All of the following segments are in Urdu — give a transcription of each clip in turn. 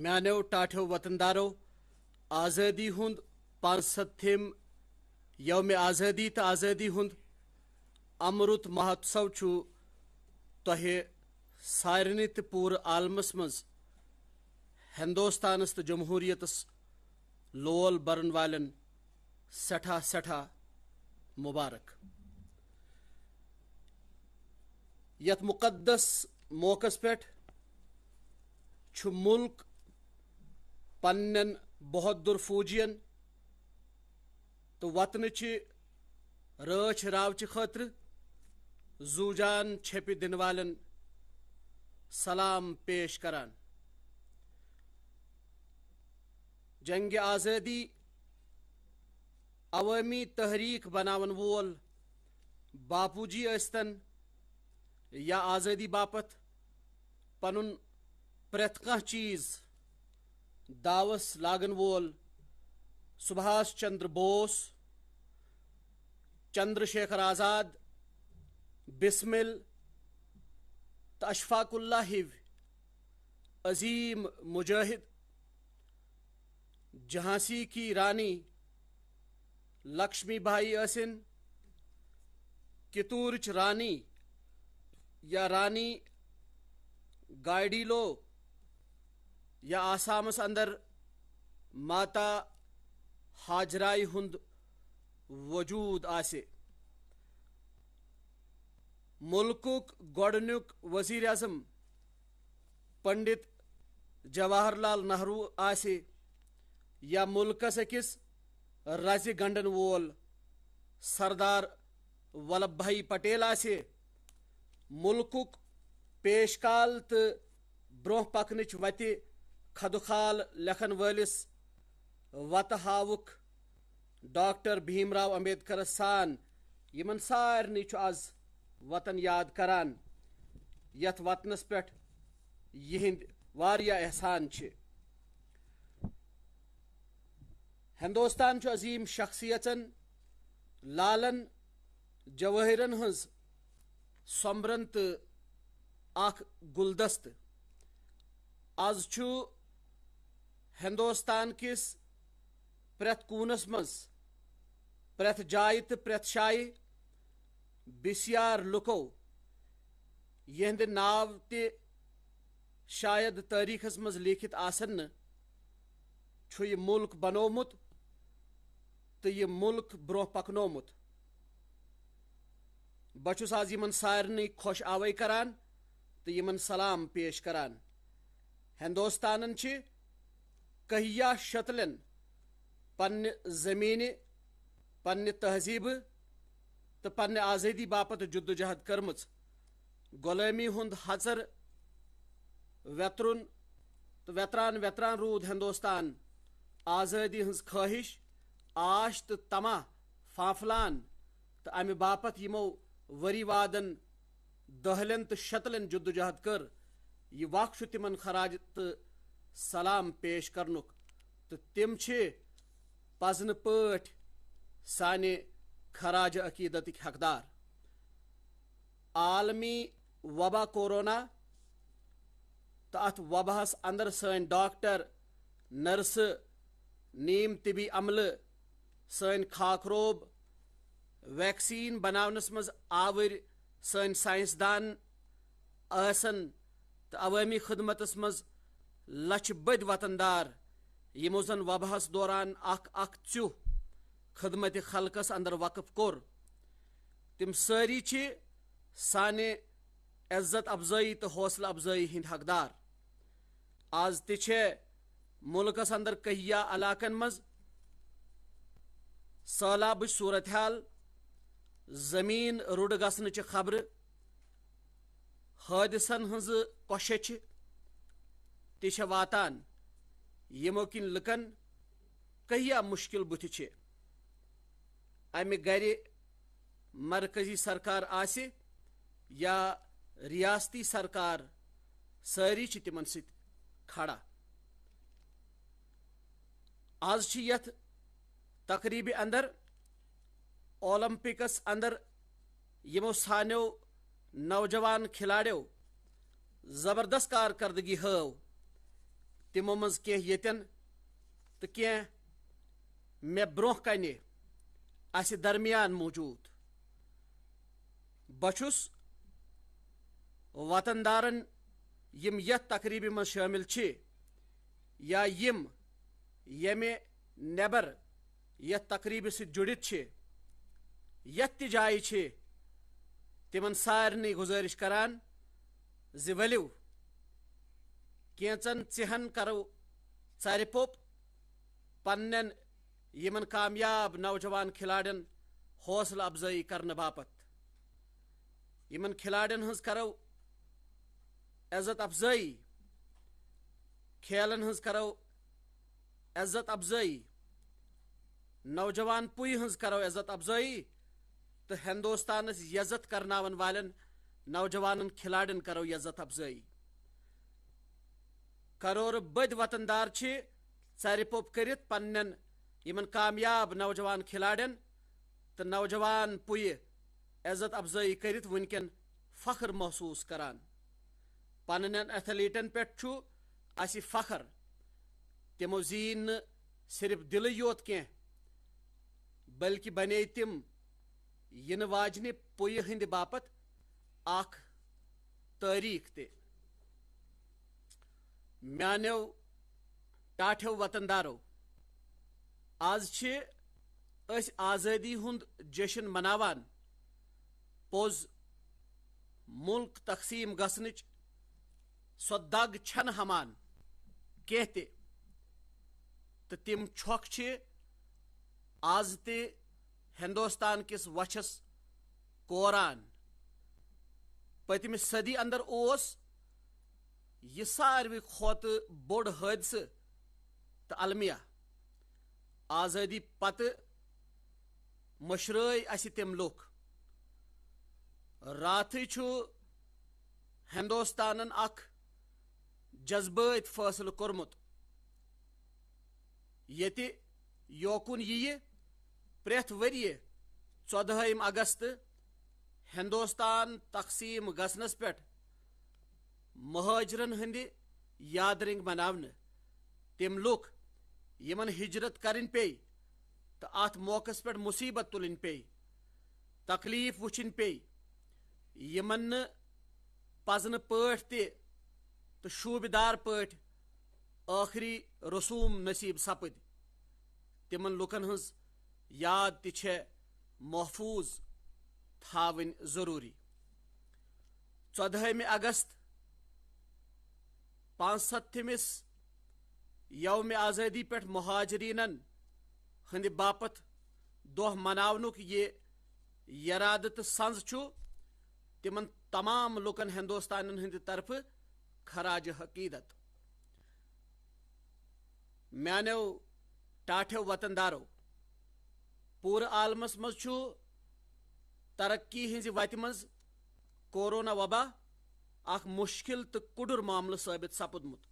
میانو ٹاٹھو وطندارو آزادی ہند 65 یوم آزادی تو آزادی ہند امرت مہوتسو تہ سارنی تو پور عالمس مز ہندوستانس تو جمہوریتس لول برن والن سٹھا سٹھا مبارک۔ یت مقدس موقع پہ ملک پنن بہادر فوجین تو وطنچ رچ راوچ خاطر زو جان چھپ دن والن سلام پیش کران۔ جنگ آزادی عوامی تحریک بناون وول باپو جی ٲسۍتن یا آزادی باپت پنن پرٛٮ۪تھ کانٛہہ چیز داوس لاگن وول سبھاش چندر بوس، چندر شیکھر آزاد، بسمل تو اشفاق اللہ ہِوۍ عظیم مجاہد، جھانسی کی رانی لکشمی بائی ٲسِن، کتورچ رانی یا رانی گاڈیلو یا آسامس اندر ماتا ہاجرائی ہند وجود آسے۔ ملکک گۄڈنیُک وزیر اعظم پنڈت جواہر لال نہرو آسے یا ملکس أکس رزِ گنڈن وول سردار ولبھ بھائی پٹیل آسے، ملکک پیش کال تو برونٛہہ پکنچ وتہِ خدخال لیکھن وٲلس وتہٕ ہاوُک ڈاکٹر بھیم راو امبیدکرس سان یمن سارنٕے چھُ آز وطن یاد کران، یتھ وطنس پٮ۪ٹھ یہنٛدۍ واریاہ احسان چھِ۔ ہندوستان چھُ عظیم شخصیژن لالن جوٲہرن ہٕنٛز سومبرن تہٕ اکھ گلدست۔ آز چھُ ہندوستان کس پرٛٮ۪تھ کوٗنس منٛز، پرٛٮ۪تھ جایہِ تہٕ پرٛٮ۪تھ جایہِ بسیار لُکو یہنٛدِ ناو تہِ شاید تٲریٖخس منٛز لیٖکھِتھ آسن نہٕ، چھُ یہِ مُلک بنوومُت تہٕ یہِ مُلک برونٛہہ پکنوومُت۔ بہٕ چھُس آز یِمن سارنٕے خۄش آوٲے کران تہٕ یِمن سلام پیش کران۔ ہندوستانن چھِ کہیا شتلن پننہِ زمینہِ، پننہِ تہذیبہٕ تہٕ پننہِ آزٲدی باپت جدوجہد کٔرمٕژ۔ غلٲمی ہُنٛد ہژر ویترُن تہٕ ویتران ویتران روٗد ہندوستان آزٲدی ہٕنٛز خٲہِش، آش تہٕ طمع فانفلان، تہٕ امہِ باپت یِمو ؤری وادن دہلٮ۪ن تہٕ شتلٮ۪ن جدوجہد کٔر، یہِ وق چھُ تِمن خراج تہٕ سلام پیش کرنُک، تہٕ تِم چھِ پزنہٕ پٲٹھۍ سانہِ خراج عقیدتٕکۍ حقدار۔ عالمی وبا کورونا تہٕ اتھ وباہس اندر سٲنۍ ڈاکٹر، نرسہٕ، نیم طبی عملہٕ، سٲنۍ خاکروب، ویکسیٖن بناونس منٛز آوٕرۍ سٲنۍ ساینسدان ٲسن تہٕ عوٲمی خدمتس منٛز لچھِ بٔدۍ وطندار یِمو زن وباہس دوران اکھ ژیوٚہ خدمت خلقس اندر وقف کوٚر، تِم سٲری چھِ سانہِ عزت افضٲیی تہٕ حوصلہٕ افضٲیی ہٕنٛدۍ حقدار۔ آز تہِ چھےٚ ملکس اندر کہیا علاقن منٛز سہلابٕچ صوٗرت حال، زمیٖن رُڈٕ گژھنٕچہِ خبرٕ، حٲدثن ہٕنٛزٕ کۄشچھِ تہِ چھےٚ واتان، یِمو کِنۍ لُکن کہیا مُشکل بُتھِ چھِ۔ امہِ گرِ مرکزی سرکار آسہِ یا ریاستی سرکار، سٲری چھِ تِمن سۭتۍ کھڑا۔ آز چھِ یتھ تقریٖبہِ اندر اولمپکس اندر یِمو سانیو نوجوان کھلاڑیو زبردست کارکردگی ہٲو، تمو مز کی یتن تو کی مے برونہ کنہ اس درمیان موجود بچھس وطن دارن یم یت تقریبی مز شامل چھ یا یم یمہ نیبر یت تقریبی ست جڑت چھ یت تہ جائیں چھ تمن سارنی گزارش کران زِ ؤلِو کینژن ژِہن کرو ژرِ پوٚپ پننٮ۪ن یمن کامیاب نوجوان کھلاڑین حوصلہ افزائی کرنہٕ باپت یمن کھلاڑین ہنز کرو عزت افزائی کھیلن ہنز کرو عزت افزائی نوجوان پُیہِ ہنز کرو عزت افزائی تو ہندوستانس یزت کرناون والن نوجوان کھلاڑین کرو عزت افزائی کرور بد وطن دار چھ ژرِ پوٚپ کٔرِتھ پننٮ۪ن یمن کامیاب نوجوان کھلاڑین تو نوجوان پُیہِ عزت افزائی کٔرِتھ ونکٮ۪ن فخر محسوس کران پننٮ۪ن ایتھلیٹن پٮ۪ٹھ چھُ اسہِ فخر تمو زیٖنۍ نہٕ صرف دلٕے یوت کینٛہہ بلکہ بنے تم ینہٕ واجنہِ پُیہِ ہٕنٛدِ باپت اکھ تٲریخ تہِ میانیو ٹاٹھیو وطن دارو آز چھ أسۍ آزٲدی ہُنٛد جشن مناوان پوٚز ملک تقسیم گژھنٕچ سۄ دگ چھنہٕ ہمان کینٛہہ تہِ تہٕ تِم چھۄکھ چھِ آز تہِ ہندوستان کِس وچھس کوران پٔتمہِ صدی اندر اوس یہ ساروی کھۄتہٕ بوٚڑ حٲدثہٕ تہٕ المیہ آزٲدی پتہٕ مٔشرٲے اسہِ تِم لُکھ راتھٕے چھُ ہندوستانن اکھ جذبٲتی فٲصلہٕ کوٚرمُت ییٚتہِ یوکُن یِیہِ پرٛٮ۪تھ ؤرۍ 14 اگست ہندوستان تقسیم گژھنس پٮ۪ٹھ مہاجرن ہٕنٛدِ یادرنگ مناونہٕ تِم لُکھ یمن ہجرت کرٕنۍ پیٚیہِ تہٕ اتھ موقعس پٮ۪ٹھ مصیبت تُلٕنۍ پیٚیہِ تکلیف وٕچھِنۍ پیٚیہِ یمن نہٕ پزنہٕ پٲٹھۍ تہِ تہٕ شوٗبہِ دار پٲٹھۍ ٲخری رسوٗم نصیب سپٕدۍ تمن لُکن ہٕنٛز یاد تہِ چھےٚ محفوٗظ تھاوٕنۍ ضروٗری 14 اگست 65مِس یومِ آزٲدی پٮ۪ٹھ مہاجریٖنن ہٕنٛدِ باپت دۄہ مناونُک یہِ یرادٕ تہٕ سنٛز چھُ تمن تمام لُکن ہندوستانن ہٕنٛدِ طرفہٕ خراج عقیدت میانیو ٹاٹھیو وطن دارو پوٗرٕ عالمس منٛز چھُ ترقی ہٕنٛزِ وتہِ منٛز کورونا وبا اکھ مشکل تہٕ کُڈُر معاملہٕ ثٲبت سپُدمُت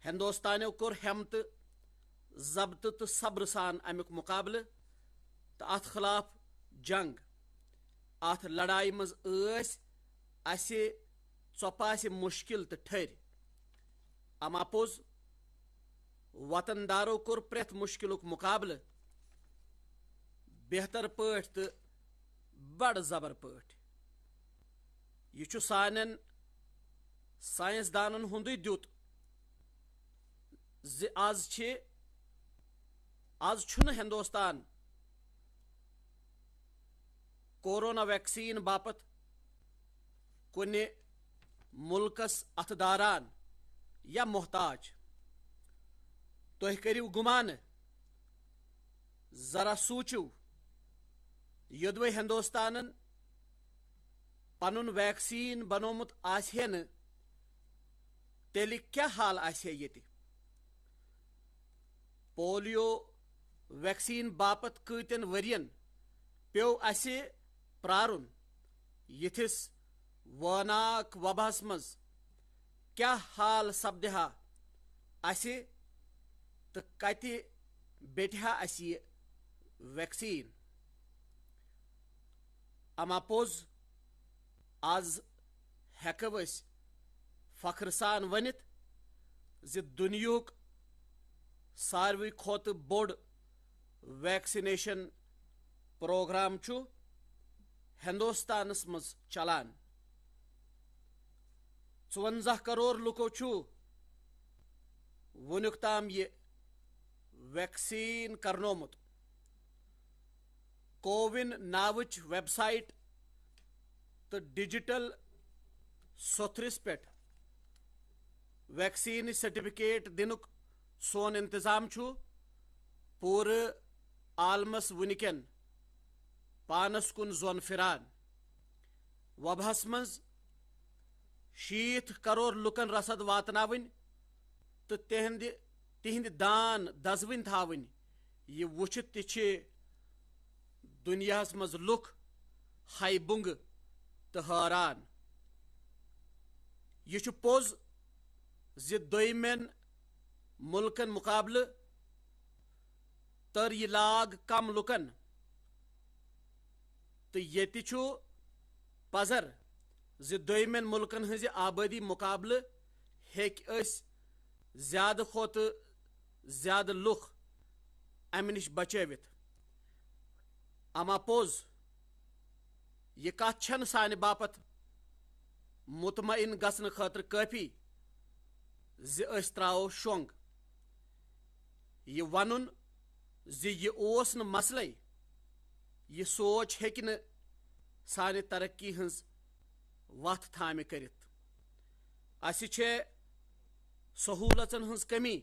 ہندوستانیو کوٚر ہٮ۪متہٕ ضبطہٕ تہٕ صبرٕ سان امیُک مُقابلہٕ تہٕ اتھ خلاف جنگ اتھ لڑایہِ منٛز ٲسۍ اسہِ ژۄپاسہِ مُشکل تہٕ ٹھٔرۍ اما پوٚز وطن دارو کوٚر پرٛٮ۪تھ مُشکلُک مُقابلہٕ بہتر پٲٹھۍ تہٕ بڑٕ زبر پٲٹھۍ یہ چھُ سانٮ۪ن ساینسدانن ہُنٛدُے دیُت زِ آز چھُنہٕ ہندوستان کورونا ویکسیٖن باپت کُنہِ مُلکس اتھٕ داران یا محتاج تُہۍ کٔرِو گُمانہٕ ذرا سوٗنٛچِو یوٚدوے ہندوستانن پنُن ویکسیٖن بنوومُت آسہِ ہے نہٕ تیٚلہِ کیٛاہ حال آسہِ ہے ییٚتہِ پولیو ویکسیٖن باپت کۭتٮ۪ن ؤرین پیوٚو اسہِ پرٛارُن یِتھِس وٲناکھ وباہس منٛز کیٛاہ حال سپدِ ہا اسہِ تہٕ کتہِ بیٹھِ ہا اسہِ یہِ ویکسیٖن اما پوٚز آز ہٮ۪کو أسۍ فخر سان ؤنِتھ دنیاک ساروی کھوتہ بوڑ ویکسینیشن پروگرام ہندوستانس مز چلان 54 کرور لکو ونیک تام یہ ویکسین کرنومت کووِن ناوچ ویب سائٹ تو ڈیجیٹل سوتھرس پہ ویکسین سرٹیفکیٹ دنک سون انتظام پور عالمس ونکن پانس کن زون پھران وبہس مز 60 کرور لکن رسد واتناون تو تہند دان دزوین تھاون یہ وچھت تہ دنیاہس مز لکھ ہائی بنگ تو حیران یہ پوز دویمین ملکن مقابلہ تر یہ لاگ کم لکن تو یہ پزر دویمین ملکن ہز آبادی مقابلہ ہیک زیادہ کھوت زیادہ لکھ امہ نش بچوت اما پوز یہ کت چھن سانہ باپت مطمئن گھن خاطر کافی تراو شونگ یہ ونن یہ اوس نہ مسئلہ یہ سوچ ہیکہ نہ سانہ ترقی ہنز وتھ تھامہ کرت اس سہولتن ہنز کمی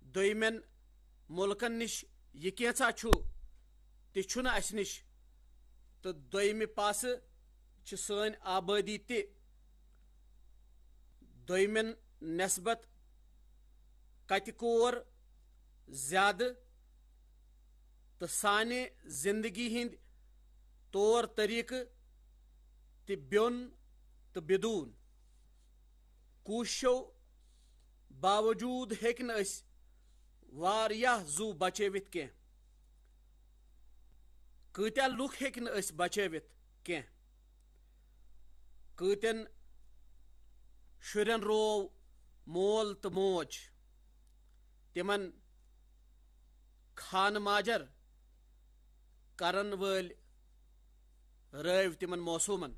دویمین ملکن نش یہ کیسا تہ اس نش تو دویمہ پاس سن آبادی دویمین نسبت کت کور زیادہ تو سانہ زندگی ہند طور طریقہ تہ بیون تو بدون کوششو باوجود ہیکہ نہ اس واریاہ زو بچوت کی کتیا لکھ ہیکہ نہ اس بچوت کی کتین شرین رو مول تو موج تمن خان ماجر کرن ول رٲو تمن موسومن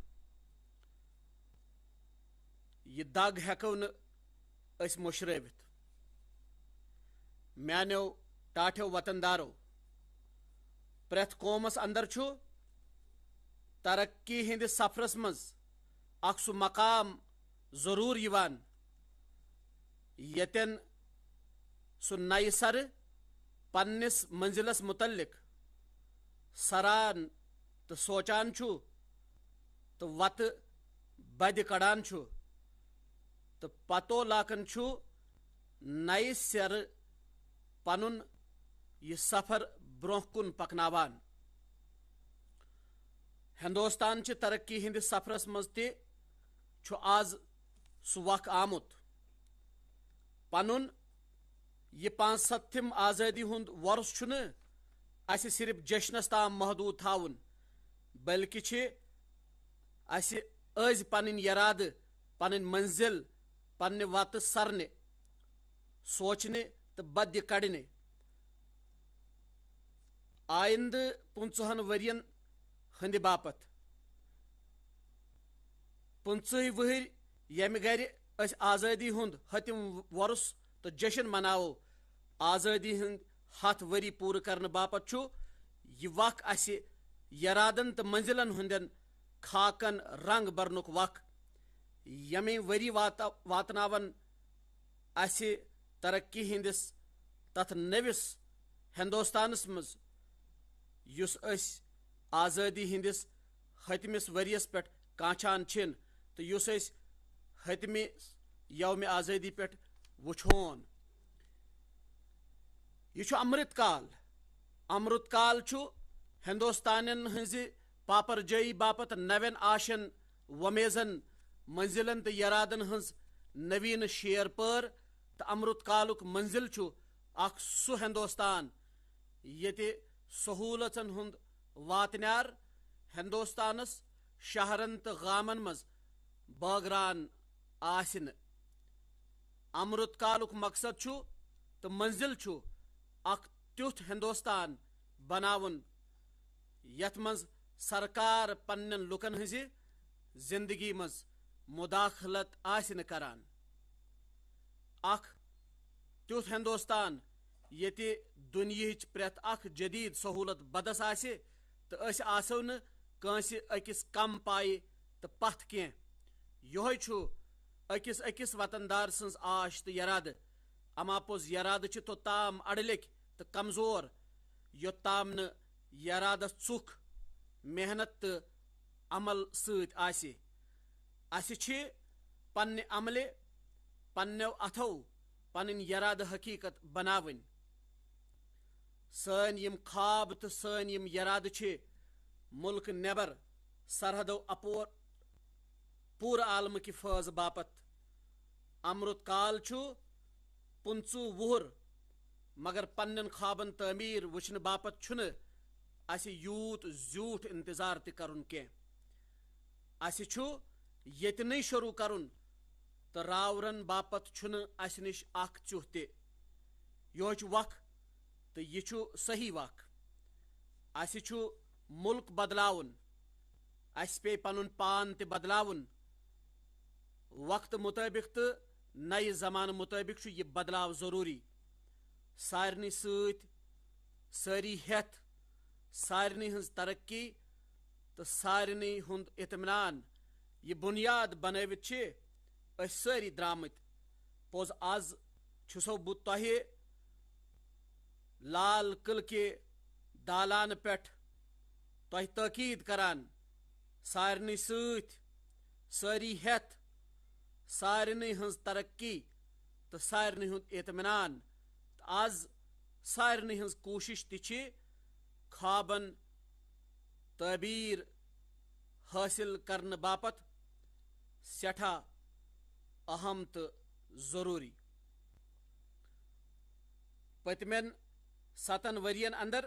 یہ دگ ہیکو نہ اس مشرٲوِتھ میانیو ٹاٹھو وطن دارو پریتھ قومس اندر ترقی ہندس سفرس مز اخ سہ مقام ضرور یوان یتن سہ نئے سر پنس منزلس متعلق سران تو سوچان تو وت بد کڑان تو پتو لاکن نئے سر پنن یہ سفر برہ کن پکناوان ہندوستان چہ ترقی ہندس سفرس مز آز سہ وق آمت پنن یہ 65 آزادی ہند ورس اس صرف جشنس تام محدود تھاون بلکہ از پن اراد پن منزل پنہ وت سرنے سوچنے تو بد کڑنے آئندہ 15 ورین ہند باپت 15 وہر یم گر اس آزادی ہند ہتم ورس تو جشن مناو آزادی ہند 100 وری پور کرنے باپت یہ وق اس یرادن تو منزلن ہندن خاکن رنگ برنک وق یمی وری واتناون اس ترقی ہندس تت نوس ہندوستانس مز یس اس آزادی ہندس 100مس وریس پہ کانچان چھن تو یس اس 100مہ یوم آزادی پہ وچھون یہ امرت کال ہندوستانن ہنز پاپر جائی باپت نوین آشن ومیزن منزلن تو یرادن ہنز نوین شیر پر تو امرت کالک منزل اخ سہ ہندوستان یت سہولتن ہند واتنار ہندوستانس شہرن تو گامن مز بٲگران آسہِ نہٕ امرت کالک مقصد چھُ تو منزل چھُ اخ تیُتھ ہندوستان بناون یتھ منز سرکار پنن لُکن ہنزِ زندگی منز مداخلت آسہِ نہٕ کران، اخ تیُتھ ہندوستان ییٚتہِ دُنیہٕچ پرٛٮ۪تھ اکھ جدید سہوٗلت بدس آسہِ تہٕ أسۍ آسو نہٕ کٲنٛسہِ أکِس کم پایہِ تہٕ پتھ کینٛہہ۔ یِہوے چھُ أکِس وطندار سٕنٛز آش تہٕ یرادٕ، اما پوٚز یرادٕ چھِ توٚتام اڑٕلیٚکھۍ تہٕ کمزور یوٚتام نہٕ یرادس ژُکھ محنت تہٕ عمل سۭتۍ آسہِ۔ اسہِ چھِ پننہِ عملہِ پننیو اتھو پنٕنۍ یرادٕ حقیقت بناوٕنۍ۔ سٲنۍ یِم خواب تہٕ سٲنۍ یِم یرادٕ چھِ ملکہٕ نٮ۪بر سرحدو اپور پوٗرٕ عالمہٕ کہِ فٲضہٕ باپت۔ امرت کال چھُ 15 وُہُر، مگر پننٮ۪ن خوابن تعمیٖر وٕچھنہٕ باپت چھُنہٕ اسہِ یوٗت زیوٗٹھ انتظار تہِ کرُن کینٛہہ۔ اسہِ چھُ ییٚتنٕے شروٗع کرُن تہٕ راورن باپت چھُنہٕ اسہِ نِش اکھ ژیُہ تہِ۔ یِہوے چھُ وق تہٕ یہِ چھُ صحیح وق۔ اسہِ چھُ مُلک بدلاوُن، اسہِ پیٚیہِ پنُن پان تہِ بدلاوُن۔ وقتہٕ مُطٲبق تہٕ نَیہِ زمانہٕ مُطٲبق چھُ یہِ بدلاو ضروٗری۔ سارنٕے سۭتۍ سٲری ہٮ۪تھ، سارنٕے ہٕنٛز ترقی تہٕ سارنٕے ہُنٛد اطمینان یہِ بُنیاد بنٲوِتھ چھِ أسۍ سٲری درٛامٕتۍ۔ پوٚز آز چھُسو بہٕ تۄہہِ لال قلعہٕ کہِ دالانہٕ پٮ۪ٹھ تۄہہِ تٲکیٖد کران، سارنٕے سۭتۍ سٲری ہٮ۪تھ، سارنٕے ہٕنٛز ترقی تہٕ سارنٕے ہُنٛد اطمینان۔ تہٕ آز سارنٕے ہٕنٛز کوٗشش تہِ چھِ خوابن تعبیٖر حٲصِل کرنہٕ باپت سٮ۪ٹھاہ اہم تہٕ ضروٗری۔ پٔتمٮ۪ن 7 ؤرین اندر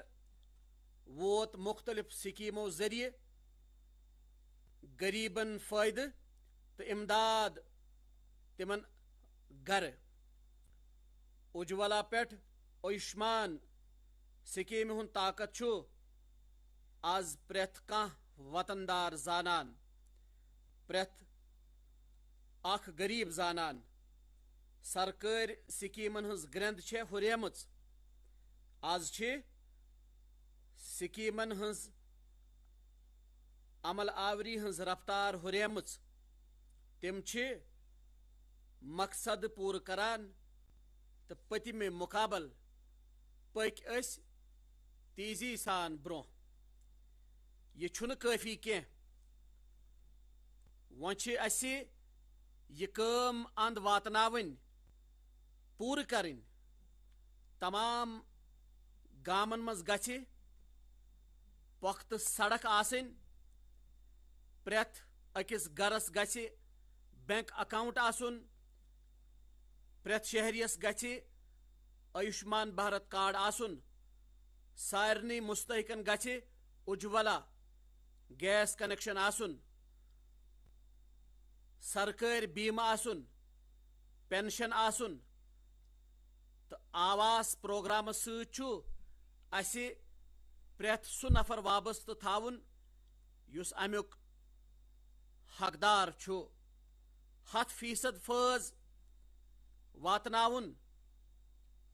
ووت مختلف سکیٖمو ذٔریعہٕ غریٖبن فٲیدٕ تہٕ امداد تِمن گرٕ۔ اُجولا پٮ۪ٹھ آیوٗشمان سکیٖمہِ ہُنٛد طاقت چھُ آز پرٛٮ۪تھ کانٛہہ وطندار زانان، پرٛٮ۪تھ اکھ غریٖب زانان۔ سرکٲرۍ سکیٖمن ہٕنٛز گرٛٮ۪نٛد چھےٚ ہُریمٕژ۔ آز چھِ سکیٖمن ہٕنٛز عمل آوری ہٕنٛز رفتار ہُریمٕژ۔ تِم چھِ مقصد پوٗرٕ کران تہٕ پٔتمہِ مُقابل پٔکۍ أسۍ تیزی سان برٛونٛہہ۔ یہِ چھُنہٕ کٲفی کینٛہہ، وۄنۍ چھِ اسہِ یہِ کٲم اند واتناوٕنۍ، پوٗرٕ کرٕنۍ۔ تمام گامن منٛز گژھِ پۄختہٕ سڑک آسٕنۍ، پرٛٮ۪تھ أکِس گرس گژھِ بینک اکاؤنٹ آسُن، پرٛٮ۪تھ شہرِیس گژھِ آیوٗشمان بھارت کارڈ آسُن، سارنٕے مستحقن گژھِ اُجولا گیس کنیکشن آسُن، سرکٲرۍ بیٖمہٕ آسُن، پینشن آسُن تہٕ آواس پروگرامس سۭتۍ چھُ اسہِ پرٛٮ۪تھ سُہ نفر وابستہٕ تھاوُن یُس امیُک حقدار چھُ۔ 100% فٲض واتناوُن،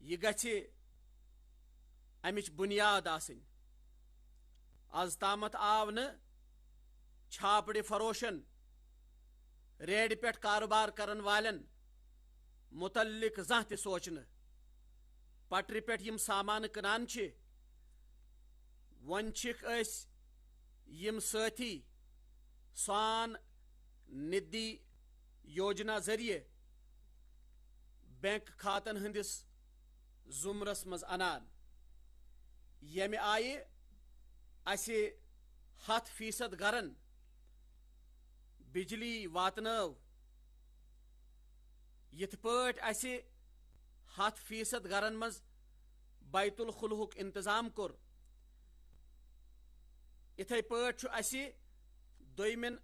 یہِ گژھِ امِچ بُنیاد آسٕنۍ۔ آز تامتھ آو نہٕ چھاپڑِ فروشن، ریڈِ پٮ۪ٹھ کاروبار کرن والٮ۪ن متعلق زانٛہہ تہِ سونٛچنہٕ۔ پٹرِ پٮ۪ٹھ یِم سامانہٕ کٕنان چھِ، وۄنۍ چھِکھ أسۍ یِم سٲتھی سوان ندھی یوجنا ذٔریعہٕ بینک کھاتن ہٕنٛدِس ضُمرس منٛز انان، ییٚمہِ آیہِ اسہِ 100% گرن بجلی واتنٲو، یِتھ پٲٹھۍ اسہِ 100% گرن منٛز بیت الخلہُک انتظام کوٚر، یِتھے پٲٹھۍ چھُ اسہِ دوٚیمٮ۪ن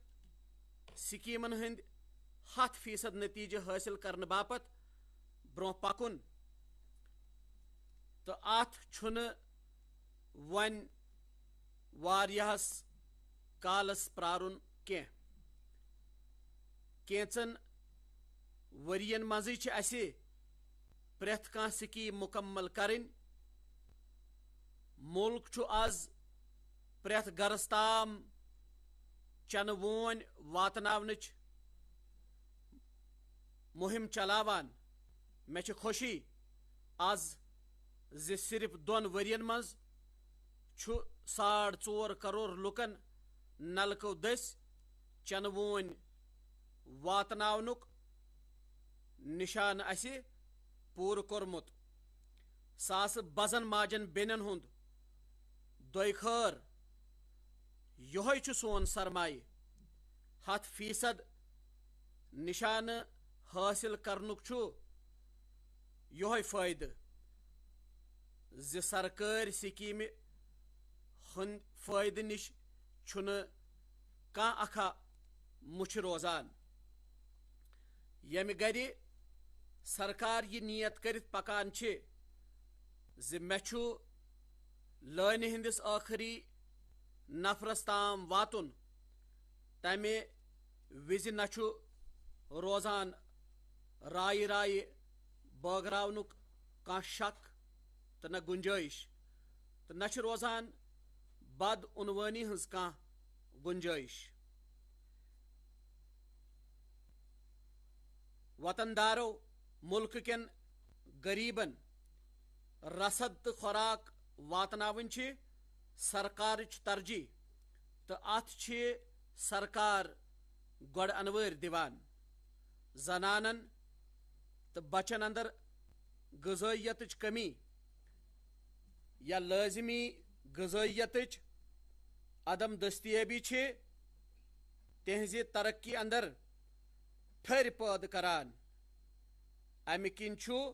سکیٖمن ہٕنٛدۍ 100% نتیٖجہٕ حٲصِل کرنہٕ باپت برو پکن تو ات چھن ون واریاہس کالس پرارن کینچن ورین مزے اسہ پریت کان سکیم مکمل کرن ملک چھُ آز پریت گرس تام چنہ وون واتناونچ مہم چلاوان مے چھ خوشی آز صرف 2 ورین مز چھُ 4.5 کروڑ لکن نلکو دس چنہ وون واتناونک نشان اسہ پور کورمت ساس بزن ماجن بینن ہند دوی خیر یہ چھ سون سرمایہ 100% نشانہ حاصل کرنک چھ یہ فائدہ سرکار سکیم ہند فائدہ نش چھن کان اکھا مچھ روزان یم گر سرکار یہ نیت کرت پکان مے چھُ لٲنہِ ہندس آخری نفرس تام واتن تمہ وز نہ روزان رائے بٲگراونُک کانٛہہ شک تو نہ گنجائش تو نہ روزان بدعنوانی ہز کانٛہہ گنجائش وطن دارو ملک کن غریبن رسد تو خوراک واتناون سرکارچ ترجیح تو ات سرکار گۄڈٕ انوٲرۍ دِوان زنانن تو بچن اندر غذٲیتٕچ کمی یا لٲزمی غذٲیتٕچ عدم دستیٲبی تہذ ترقی اندر ٹھٔرۍ پٲدٕ کران امہِ کِنۍ چھُ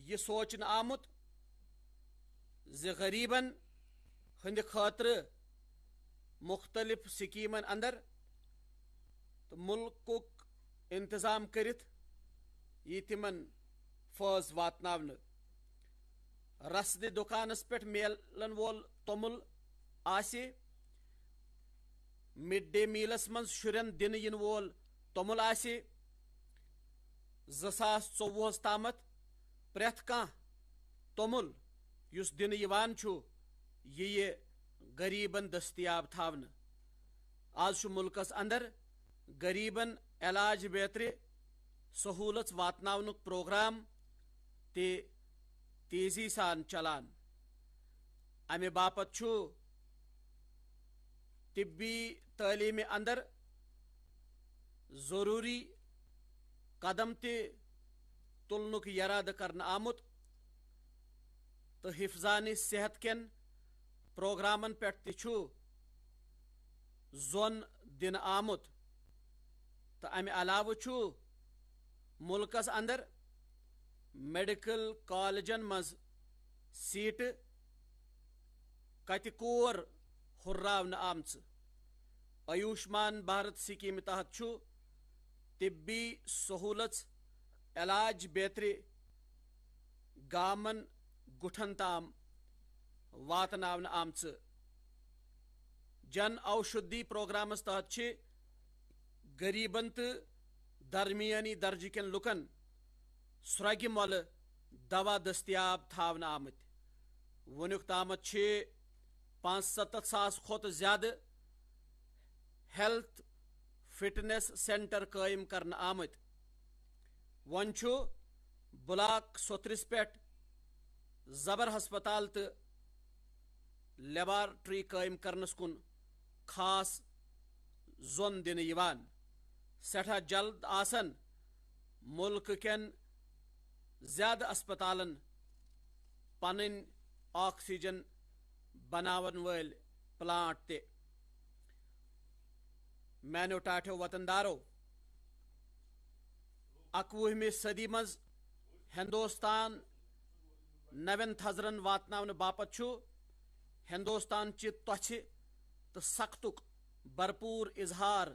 یہ سوچنہٕ آمُت غریبن ہند خٲطرٕ مختلف سکیمن اندر تو ملکک انتظام کرت یہ تمن فٲض واتناونہٕ رسدٕ دُکانس پٮ۪ٹھ میلن وول توٚمُل آسہِ مِڈ ڈے میلس منٛز شُرٮ۪ن دِنہٕ یِنہٕ وول توٚمُل آسہِ 2024 تامتھ پرٛٮ۪تھ کانٛہہ توٚمُل یُس دِنہٕ یِوان چھُ یہِ غریبن دٔستیاب تھاونہٕ آز چھُ ملکس اندر غریبن علاج بیترِ سہوٗلت واتناونُک پروگرام تہِ تیزی سان چلان امہِ باپتھ چھُ طبی تعلیٖمہِ اندر ضروٗری قدم تہِ تُلنُک یرادٕ کرنہٕ آمُت تہٕ حفظانِ صحت کٮ۪ن پروگرامن پٮ۪ٹھ تہِ چھُ زوٚن دِنہٕ آمُت تہٕ امہِ علاوٕ چھُ ملکس اندر میڈیکل کالجن منٛز سیٖٹہٕ کتہِ کور ہُرراونہٕ آمژٕ آیوٗشمان بھارت سکیٖمہِ تحت چھُ طبی سہوٗلژ علاج بیترِ گامن گُٹھن تام واتناونہٕ آمژٕ جن اوشدھی پروگرامس تحت غریبن تو درمیانی درجہ کٮ۪ن لُکن سرٛوگہِ مۄلہٕ دوا دٔستیاب تھاونہٕ آمٕتۍ وُنیُک تامتھ 75,000 کھۄتہٕ زیادٕ ہیلتھ فٹنس سینٹر قٲیِم کرنہٕ آمٕتۍ وۄنۍ چھُ بلاک سوتھرس پٮ۪ٹھ زبر ہسپتال تہٕ لیبارٹری قٲیِم کرنس کُن خاص زوٚن دِنہٕ یِوان سٮ۪ٹھاہ جلد آسن ملک کٮ۪ن زیادٕ اسپتالن پنٕنۍ آکسیجن بناون وٲلۍ پلانٹ تہِ میانیو ٹاٹھیو وطن دارو 21وِمہِ صدی منٛز ہندوستان نوین تھزرن واتناونہٕ باپتھ چھُ ہندوستانچہِ توٚژھِ تہٕ سختُک بھرپوٗر اظہار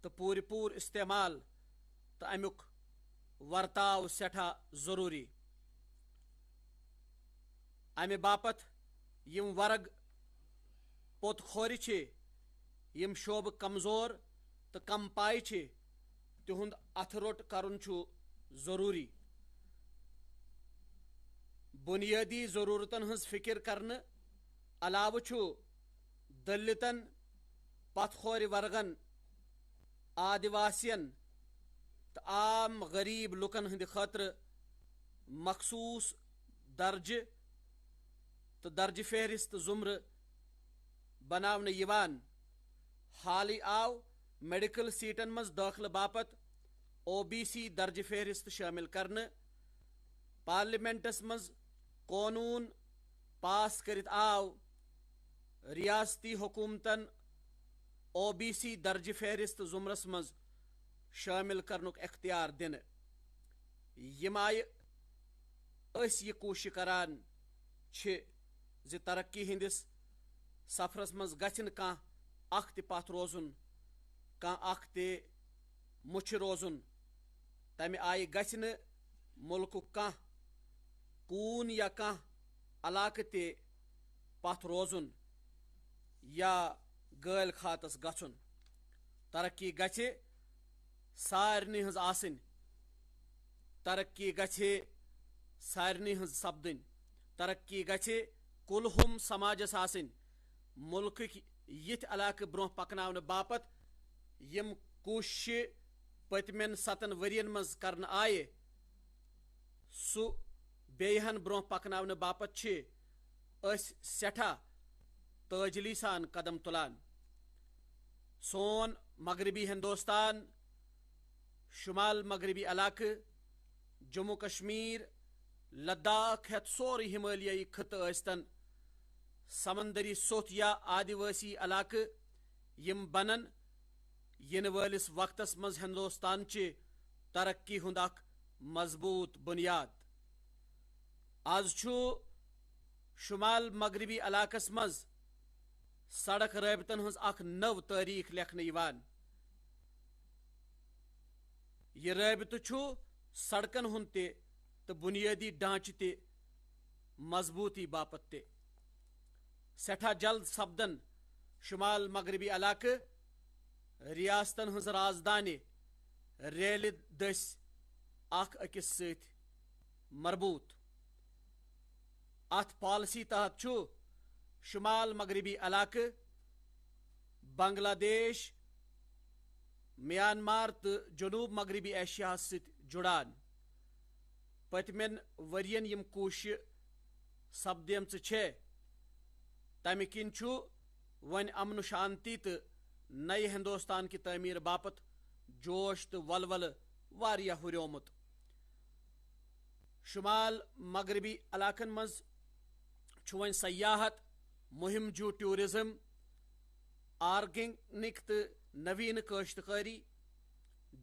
تہٕ پوٗرٕ استعمال تہٕ امیُک ورتاو سٹھا ضروری امہ باپت یم ورگ پوت کھور یم شعبہ کمزور تو کم پائے تہند اتھ روٹ کرن ضروری بنیادی ضرورتن ہز فکر کرنے علاوہ دلتن پتھ کھور ورگن آدیواسین تو عام غریب لکن ہند خاطر مخصوص درجہ تو درجہ فہرست زمرہ بناونہ یوان حالی آو میڈیکل سیٹن مز داخلہ باپت OBC درجہ فہرست شامل کرنے پارلیمنٹس مز قانون پاس کرت آو ریاستی حکومتن OBC درجہ فہرست زمرس مز شامل کرنک اختیار دن یم آئی اس یہ کوشش کران زِ ترقی ہندس سفرس مز گژھِ کان اخ تہ پتھ روزن کان اخ تہ مچھ روزن تمہ آئی گژھِ نہٕ ملکُک کان کوٗن یا کان علاقہٕ تہ پتھ روزن یا گٲلۍ خاتس گژھن ترقی گژھِ سارنٕے ہٕنٛز آسٕنۍ ترقی گژھِ سارنٕے ہٕنٛز سپدٕنۍ ترقی گژھِ کُلہُم سماجس آسٕنۍ ملکٕکۍ یِتھۍ علاقہٕ برونٛہہ پکناونہٕ باپت یم کوٗششہِ پٔتمٮ۪ن 7 ؤرین منٛز کرنہٕ آیہِ سُہ بیٚیہِ ہن برونٛہہ پکناونہٕ باپت چھِ أسۍ سٮ۪ٹھاہ تٲجلی سان قدم تُلان سون مغربی ہندوستان شمال مغربی علاقہٕ جموں کشمیر لداخ ہیتھ سورُے ہمالیائی خطہٕ ٲسۍتن سمندری سوٚتھ یا آدیواسی علاقہٕ یم بنن ینہٕ وٲلس وقتس منٛز ہندوستان چہِ ترقی ہُنٛد اکھ مضبوط بنیاد آز چھُ شمال مغربی علاقس منٛز سڑک رٲبطن ہٕنٛز اکھ نٔو تٲریخ لیکھنہٕ یوان یہ رٲبطہٕ چھُ سڑکن ہُنٛد تہِ تہٕ بنیٲدی ڈھانچہٕ تہِ مضبوطی باپت تہِ سٮ۪ٹھاہ جلد سپدن شمال مغربی علاقہٕ ریاستن ہٕنٛز رازدانہِ ریلہِ دٔسۍ اکھ أکِس سۭتۍ مربوط اتھ پالسی تحت چھُ شمال مغربی علاقہٕ بنگلہ دیش میانمار تہٕ جنوب مغربی ایشیاہس سۭتۍ جُڑان پٔتمٮ۪ن ؤرین یم کوٗششہِ سپدیمژٕ چھےٚ تمہِ کِنۍ چھُ وۄنۍ امن شانتی تہٕ نئے ہندوستان کہِ تعمیٖر باپت جوش تہٕ ولولہٕ واریاہ ہُریومُت شمال مغربی علاقن منٛز چھُ وۄنۍ سیاحت مہم جو ٹیوٗرزم آرگینک تہٕ نویٖنہٕ کاشتکاری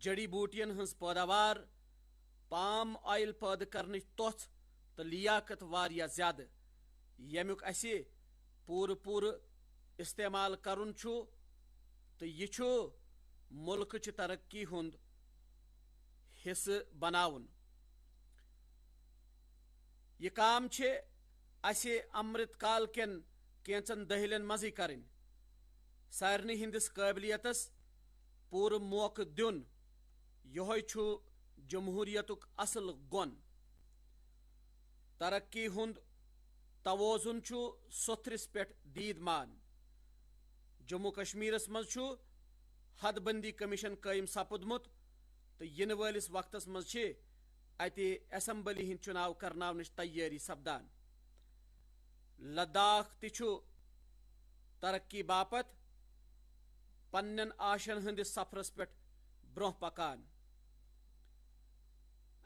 جڑی بوٗٹین ہٕنٛز پٲداوار پام آیل پٲدٕ کرنٕچ توٚژھ تہٕ لیاقت واریاہ زیادٕ ییٚمیُک اسہِ پوٗرٕ استعمال کرُن چھُ تہٕ یہِ چھُ مُلکٕچہِ ترقی ہُنٛد حصہٕ بناوُن یہِ کام چھِ اسہِ امرت کال کٮ۪ن کینٛژن دٔہلین منٛزٕے کرٕنۍ سارنٕے ہٕنٛدِس قٲبلیتس پوٗرٕ موقعہٕ دیُن یِہوے چھُ جمہوٗرِیتُک اصل گۄن ترقی ہُنٛد توازن چھُ سوٚتھرِس پٮ۪ٹھ دیٖدمان جموں کشمیرس منٛز چھُ حد بندی کمیشن قٲیِم سپُدمُت تہٕ یِنہٕ وٲلِس وقتس منٛز چھِ اتہِ اسمبلی ہٕنٛدۍ چُناو کرناونٕچ تیٲری سپدان لداخ تہِ چھُ ترقی باپت پننٮ۪ن آشن ہٕنٛدِس سفرس پٮ۪ٹھ برونٛہہ پکان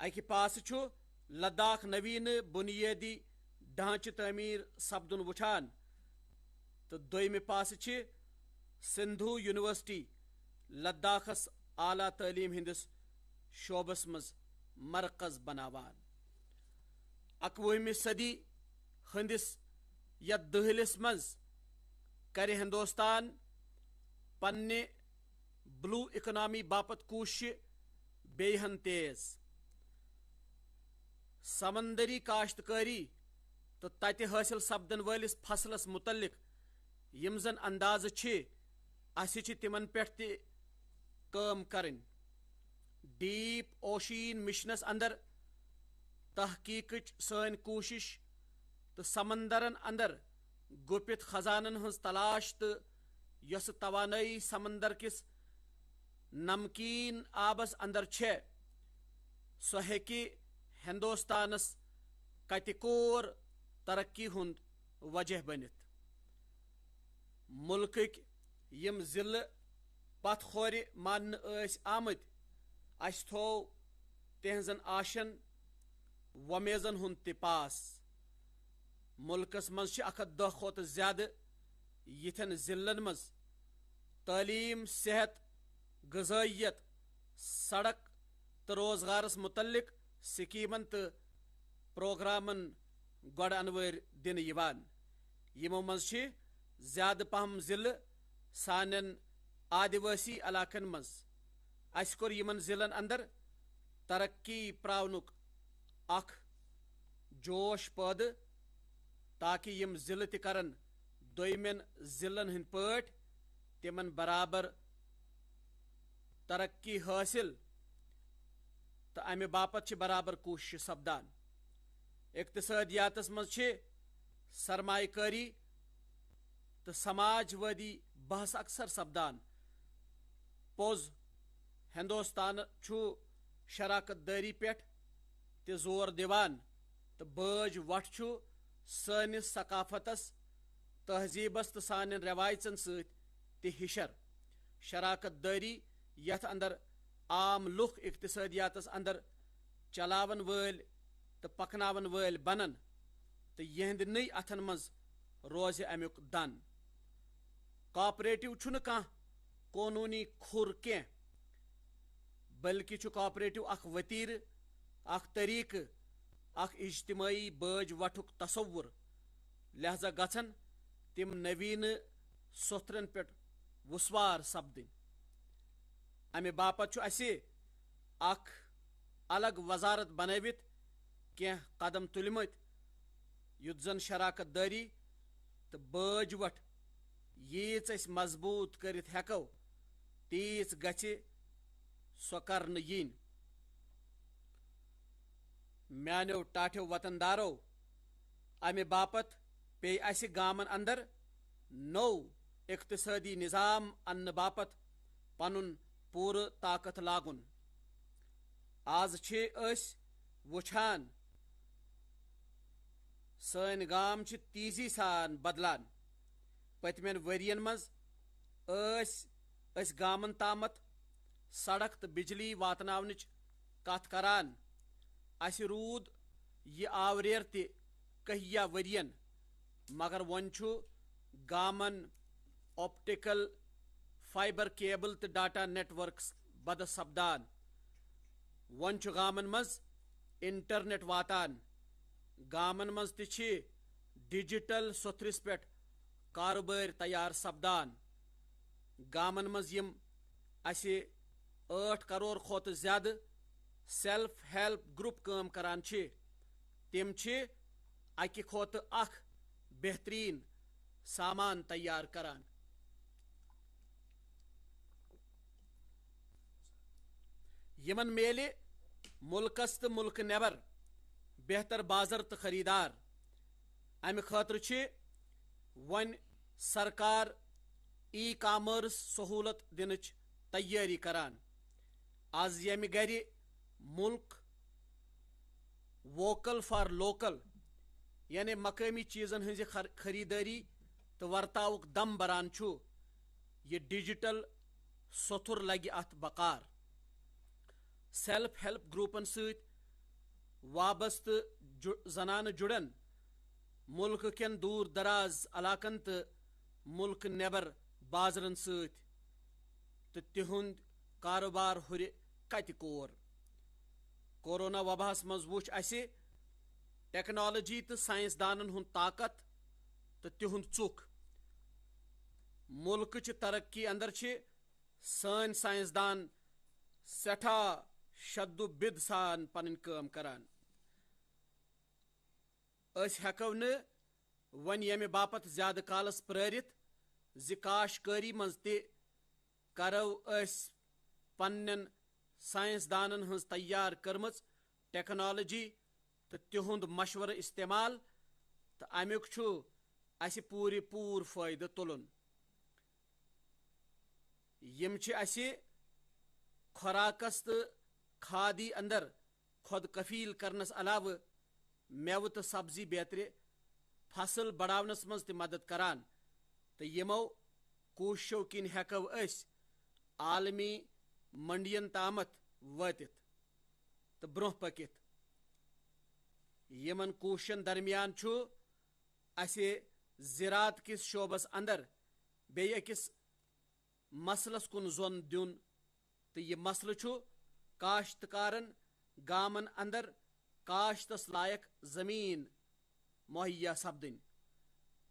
اکہِ پاسہٕ چھُ لداخ نویٖنہٕ بُنیٲدی ڈھانچہٕ تعمیٖر سپدُن وٕچھان تہٕ دوٚیمہِ پاسہٕ چھِ سندھو یونیورسٹی لداخس اعلیٰ تعلیٖم ہٕنٛدِس شعبس منٛز مرکز بناوان 21ویں صدی ہٕنٛدِس یتھ دٔہلِس منٛز کرِ ہندوستان پننہِ بلوٗ اِکنامی باپت کوٗششہِ بیٚیہِ ہن تیز سمندری کاشتکاری تو تتہ حاصل سپدن ولس فصلس متعلق یم زن انداز اسہ چھ تمن پٮ۪ٹھ تہ کٲم کرٕنۍ. ڈیپ اوشین مشنس اندر تحقیقچ سٲنۍ کوشش تو سمندرن اندر گپت خزانن ہنز تلاش تو یس توانائی سمندر کس نمکین آبس اندر چھ سو ہیکہ ہندوستانس کتہ کور ترقی ہند وجہ بنت. ملکک یم ضلع پتھ کھور ماننہ ٲسۍ آمٕتۍ اس تھو تہنزن آشن ومیزن ہند تہ پاس. ملکس مز 110 کھۄتہٕ زیادٕ یتھن ضلعن مز تعلیم، صحت، غذائیت، سڑک تو روزگارس متعلق سکیمن تو پروگرامن گۄڈٕ انوٲرۍ دنہٕ یوان. یمو مز چھ زیادٕ پہم ضلع سانٮ۪ن آدِوٲسی علاقن مز. اس کوٚر یمن ضلعن اندر ترقی پراونُک اکھ جوش پٲدٕ تاکہ یم ضلع تہ کرن دویمٮ۪ن ضلعن ہٕنٛدۍ پٲٹھۍ تمن برابر ترقی حٲصل تو امہ باپت چھ برابر کوشش سپدان. اقتصادیاتس مز چھ سرمایہ کاری تو سماجوادی بحث اکثر سپدان. پوٚز ہندوستان چھُ شراکت داری پٮ۪ٹھ تہ زور دِوان تو بٲج وٹھ چھُ سٲنِس ثقافتس، تہذیبس تو سانٮ۪ن رٮ۪وایژن سۭتۍ تہ ہشر. شراکت داری یتھ اندر عام لُکھ اقتصادیاتس اندر چلاون وٲلۍ تو پکناون وٲلۍ بنن تو یہنٛدِ نٕے اتھن منٛز روزِ امیُک دن. کوآپریٹو چھُنہٕ کانٛہہ قونوٗنی کھُر کینٛہہ بلکہ چھُ کوآپریٹو اکھ وتیرٕ، اکھ طریقہٕ، اکھ اجتماعی بٲج وٹھُک تصور. لہذا گژھن تم نوینہ سوتھرن پٮ۪ٹھ وُسوار سپدٕنۍ. امہ باپت چھُ اسہِ اکھ الگ وزارت بنٲوِتھ کینٛہہ قدم تُلمٕتۍ یُتھ زن شراکت داری تو بٲج وٹھ ییٖژ أسۍ مضبوٗط کٔرِتھ ہٮ۪کو تیٖژ گژھِ سۄ کرنہٕ یِنۍ. میانیو ٹاٹھیو وطن دارو، امہ باپت پیٚیہِ اسہِ گامن اندر نوٚو اقتصٲدی نظام اننہٕ باپت پنُن پوٗرٕ طاقت لاگُن. آز چھِ أسۍ وٕچھان سٲنۍ گام چھِ تیزی سان بدلان. پٔتمٮ۪ن ؤرین منٛز أسۍ گامن تامتھ سڑک تہٕ بجلی واتناونٕچ کتھ کران. اسہِ روٗد یہِ آوریر تہِ کٔہِیا ؤرین مگر وۄنۍ چھُ گامن آپٹیکل فائبر کیبل تہٕ ڈاٹا نیٹ ورکس بدٕ سپدان. وۄنۍ چھُ گامن منٛز انٹرنیٹ واتان. گامن منٛز تہِ چھِ ڈیجیٹل سوتھرس پٮ۪ٹھ کارٕبٲرۍ تیار سپدان. گامن منٛز یِم اسہِ 8 کرور کھۄتہٕ زیادٕ سیلف ہیلپ گروپ کٲم کران چھِ تِم چھِ اکہِ کھۄتہٕ اکھ بہترین سامان تیار کران. یمن میلہِ ملکس تہٕ ملکہٕ نٮ۪بر بہتر بازر تہٕ خریدار. امہِ خٲطرٕ چھِ وۄنۍ سرکار ای کامٲرس سہوٗلت دِنٕچ تیٲری کران. آز ییٚمہِ گرِ ملک ووکل فار لوکل یعنی مقٲمی چیزن ہٕنزِ خریدٲری تہٕ ورتاوُک دم بران چھُ، یہِ ڈیجیٹل سوتھر لگہِ اتھ بکار. سیلف ہیلپ گروپن سۭتۍ وابستہٕ زنانہٕ جُڑن ملکہٕ کٮ۪ن دوٗر دراز علاقن تہٕ ملکہٕ نٮ۪بر بازرن سۭتۍ تہٕ تِہُنٛد کاروبار ہُرِ کتہِ کور. کورونا وباہس منٛز وُچھ اسہِ ٹیکنالوجی تہٕ سائنسدانن ہُنٛد طاقت تہٕ تِہُنٛد ژُکھ. ملکٕچہِ ترقی اندر چھِ سٲنۍ سائنسدان سٮ۪ٹھاہ شدو بِد سان پنٕنۍ کٲم کران. اس ہیکو ن ون یمہ باپت زیادہ کالس پرارت زِ کاشتکاری مز تہ کرو اس پنن سائنسدانن ہز تیار کرمز ٹیکنالوجی تو تہند مشورہ استعمال تو امیک چھُ اسہ پور فائدہ تلن. یم چھ اسہ خوراکس تو کھادی اندر خود کفیل کرنس علاوہ میوہ تو سبزی بیتر فصل بڑاونس مز تہ مدد کران تو یمو کوششو کن ہیکو اس عالمی منڈین تامت واتت تو برہ پکت. یمن کوششن درمیان چھُ اسہ زراعت کس شعبس اندر بیٚیہِ أکِس مسلس کن زون دیُن تو یہ مسلہٕ چھُ کاشتکارن گامن اندر کاشتس لائق زمین مہیا سپدن.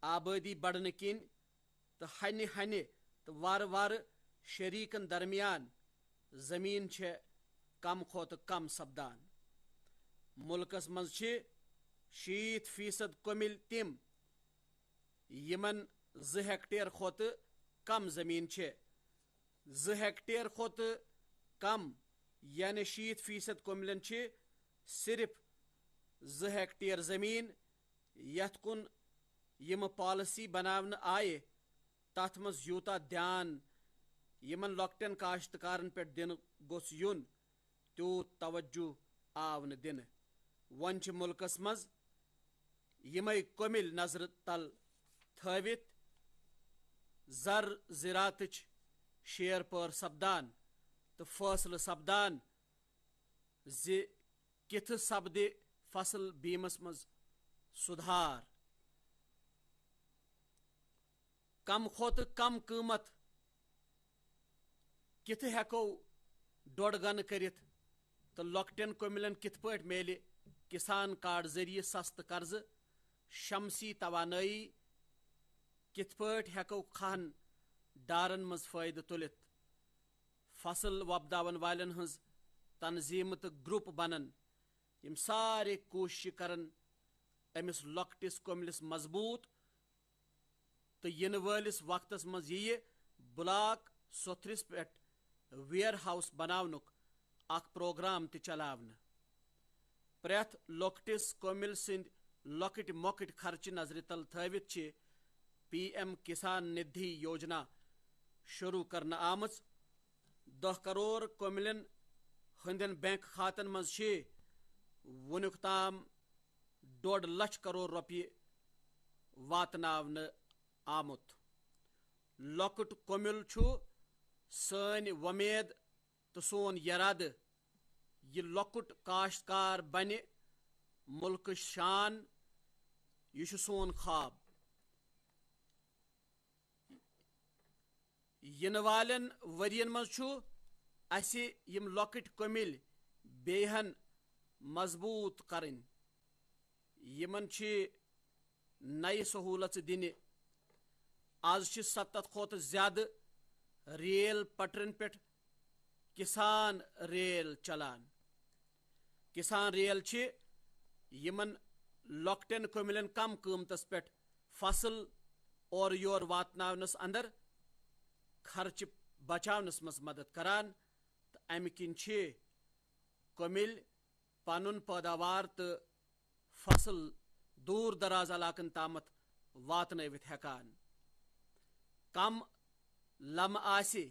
آبادی بڑھنہ کن تو ہنہ ہنہ تو وارٕ وارٕ شریکن درمیان زمین چھ کم کھوتہ کم سپدان. ملکس مز چھ 60% کومل تم یمن 2 ہیکٹیر کھوتہ کم زمین چھ. 2 ہیکٹیر کھوتہ کم یعنی 60% کوملن چھ صرف 2 ہیکٹیر زمین. یت کن یم پالسی بناونہ آئہ تت مز یوتہ دھیان یمن لۄکٹین کاشتکارن پہ دن گوٚژھ یُن تیوٗت توجہ آو نہٕ دنہ. وۄنۍ چھ ملکس مز یمے کومل نظر تل تھٲوِتھ زر زراعتٕچ شیر پٲر سپدان تو فٲصلہٕ سپدان زِ کِتھٕ سپدِ فصل بیمس مز سُدھار. کم کھوتہ کم قۭمت کِتھٕ ہیکو ڈۄڈ گنہٕ کٔرِتھ تو لۄکٹین کوملن کِتھ پٲٹھۍ میلہِ کسان کارڈ ذریعہ سستہٕ قرضہٕ. شمسی توانائی کِتھ پٲٹھۍ ہیکو کھہن ڈارن مز فائدہ تلتھ. فصل وۄپداون والین ہنز تنظیمہ تو گروپ بنن یم سارے کوشش کرن امس لۄکٹس کوملس مضبوط تو ینہ وٲلس وقتس مز ییہِ بلاک سوتھرس پہ ویئر ہاؤس بناونک اخ پروگرام تہ چلاونہ. پریتھ لۄکٹس کومل سند لۄکٕٹۍ مۄکٕٹۍ خرچہ نظر تل تھٲوِتھ چھ PM کسان ندھی یوجنا شروع کرنہ آمٕژ. 10 کرور کوملن ہندین بینک کھاتن مز چھ ونیک تام 1.5 لچھ کرور رۄپیہِ واتناونہ آمت. لۄکُٹ کومل چھُ سٲنۍ وۄمید تو سون یرادٕ یہ لۄکُٹ کاشتکار بنہِ ملکٕچ شان. یہ چھُ سون خواب. ینہٕ والین ورین مز چھُ اسہِ یم لۄکٕٹۍ کومل بیٚیہِ ہن مضبوط کرٕنۍ. یمن چھ نئے سہولژٕ دِنہِ. آز چھ 70 کھوتہ زیادہ ریل پٹرن پہ کسان ریل چلان. کسان ریل چھ یمن لۄکٹین کوملن کم قۭمتس پہ فصل اور یور واتناونس اندر خرچہ بچاونس مز مدد کران تو امہ کن چھ کومل پنن پیداوار تو فصل دور دراز علاقن تامت واتنٲوِتھ ہیکان. کم لمہ آسہِ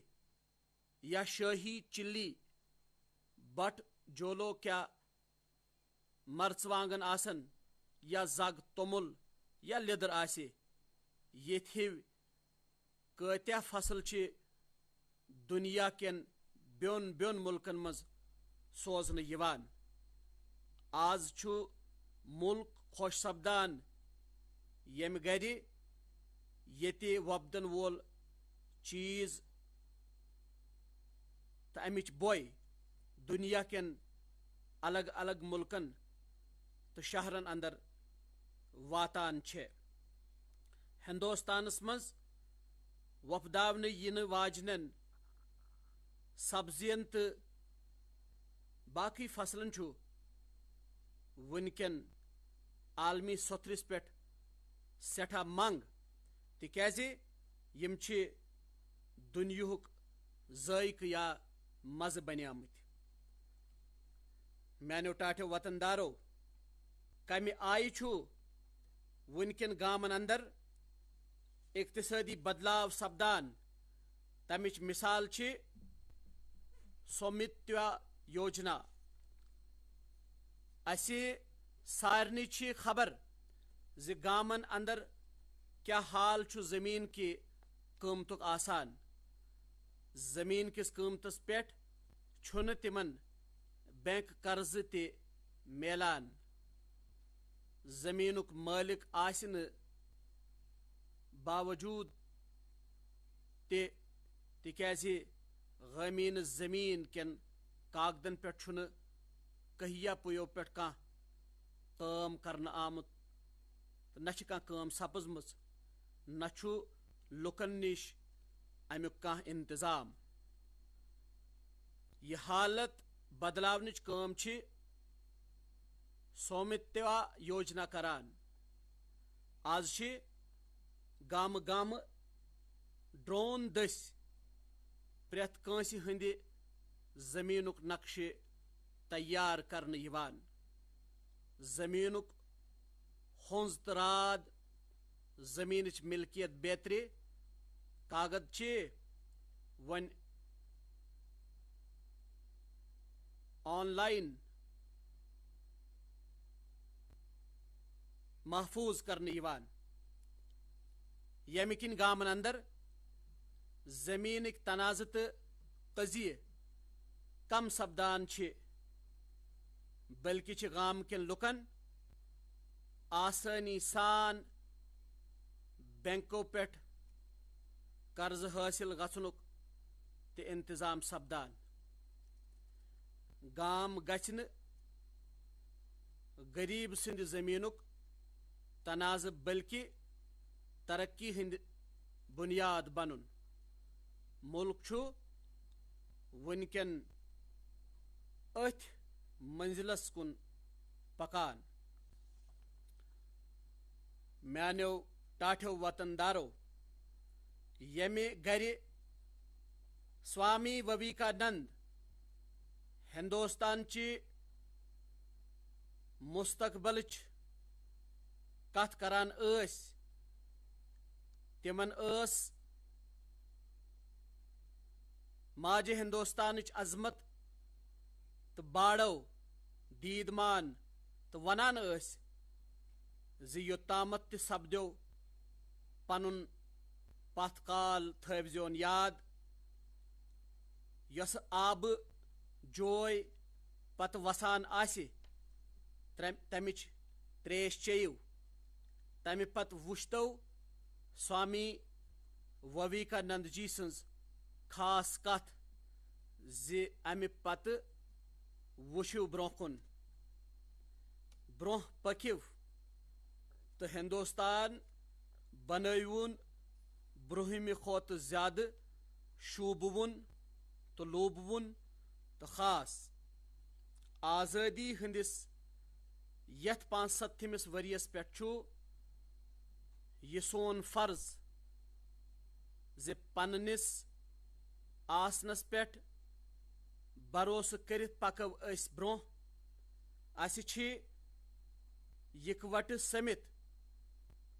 یا شٲہی چلی بٹ جولو کیا مرژوانگن آسن یا زگ تومل یا لیدر آسہِ یتھ ہِوۍ کۭتیاہ فصل چھ دنیا کٮ۪ن بیون بیون ملکن مز سوزنہٕ یوان. آز چھُ ملک خۄش سپدان ییٚمہِ گرِ ییٚتہِ وۄپدن وول چیز تو امچ بوے دنیا کٮ۪ن الگ الگ ملکن تو شہرن اندر واتان چھے. ہندوستانس مز وۄپداونہٕ ینہٕ واجنین سبزین تو باقی فصلن چھُ ونکٮ۪ن عالمی سوتھرس پہ سٹھا منگ تکیازِ یم چھ دنیاہک ذائقہ یا مزہ بنیامت. میانو ٹاٹھو وطن دارو کمہ آئی چھو ونکن گامن اندر اقتصادی بدلاو سپدان تمچ مثال چھ سومتوا یوجنا. اسہ سارنی چھ خبر زِ گامن اندر کیا حال چھ زمین کہ قیمتک آسان. زمین کس قیمتس پٮ۪ٹھ چھُنہٕ تمن بینک قرض تہ میلان. زمینک مالک آسہِ نہٕ باوجود تکیازِ غٲمیٖنہٕ زمین کٮ۪ن کاغدن پٮ۪ٹھ چھُنہٕ کہیا پُیو پٮ۪ٹھ کانٛہہ کٲم کرنہٕ آمُت تہٕ نہ چھِ کانٛہہ کٲم سپٕزمٕژ نہ چھُ لُکن نِش امیُک کانٛہہ انتظام. یہ حالت بدلاونٕچ کٲم چھِ سومتوا یوجنا کران. آز چھ گامہٕ گامہٕ ڈرون دٔسۍ پرٛٮ۪تھ کٲنٛسہِ ہٕنٛدِ زمیٖنُک نقشہِ تیار کرنہٕ یِوان. زمیٖنُک ہونٛز تہٕ راد زمیٖنٕچ ملکیت بیترِ کاغد چھ وۄنۍ آن لائن محفوظ کرنہٕ یِوان. ییٚمہِ کِنۍ گامن اندر زمیٖنٕکۍ تنازٕ تہٕ قضیہ کم سپدان چھ بلکہ چھ گام کٮ۪ن لُکن آسٲنی سان بینکو پٮ۪ٹھ قرض حٲصل گژھنُک تہِ انتظام سپدان. گام گژھِ نہٕ غریب سٕنٛدِ زمیٖنُک تنازٕ بلکہ ترقی ہٕنٛدِ بنیاد بنُن. ملک چھُ ونکٮ۪ن أتھۍ منزلس کُن پکان. میانیو ٹاٹھو وطن دارو ییٚمہِ گرِ سوامی وویکانند ہندوستان چہِ مستقبلٕچ کتھ کران ٲسۍ تمن ٲس ماجہِ ہندوستانٕچ عظمت تہٕ باڑو دیدمان تہٕ ونان ٲسۍ زِ یوٚتامت تہِ سپدیو پنُن پتھ کال تھٲوزیون یاد. یۄسہٕ آبہٕ جوے پتہٕ وسان آسہِ تمِچ تریش چیٚیِو. تمہِ پتہٕ وٕچھتو سوامی وویکانند جی سٕنٛز خاص کتھ زِ امہِ پتہٕ وٕچھِو برٛونٛہہ کُن. برٛونٛہہ پٔکِو تہٕ ہندوستان بنٲوِوُن برٛونٛہمہِ کھۄتہٕ زیادٕ شوٗبوُن تہٕ لوٗبوُن تہٕ خاص. آزٲدی ہٕنٛدِس یتھ 75مِس ؤرۍیَس پٮ۪ٹھ چھُ یہِ سون فرض زِ پننِس آسنس پٮ۪ٹھ بھروسہٕ کٔرِتھ پکو أسۍ برٛونٛہہ. اسہِ چھِ یِکوٹہٕ سٔمِتھ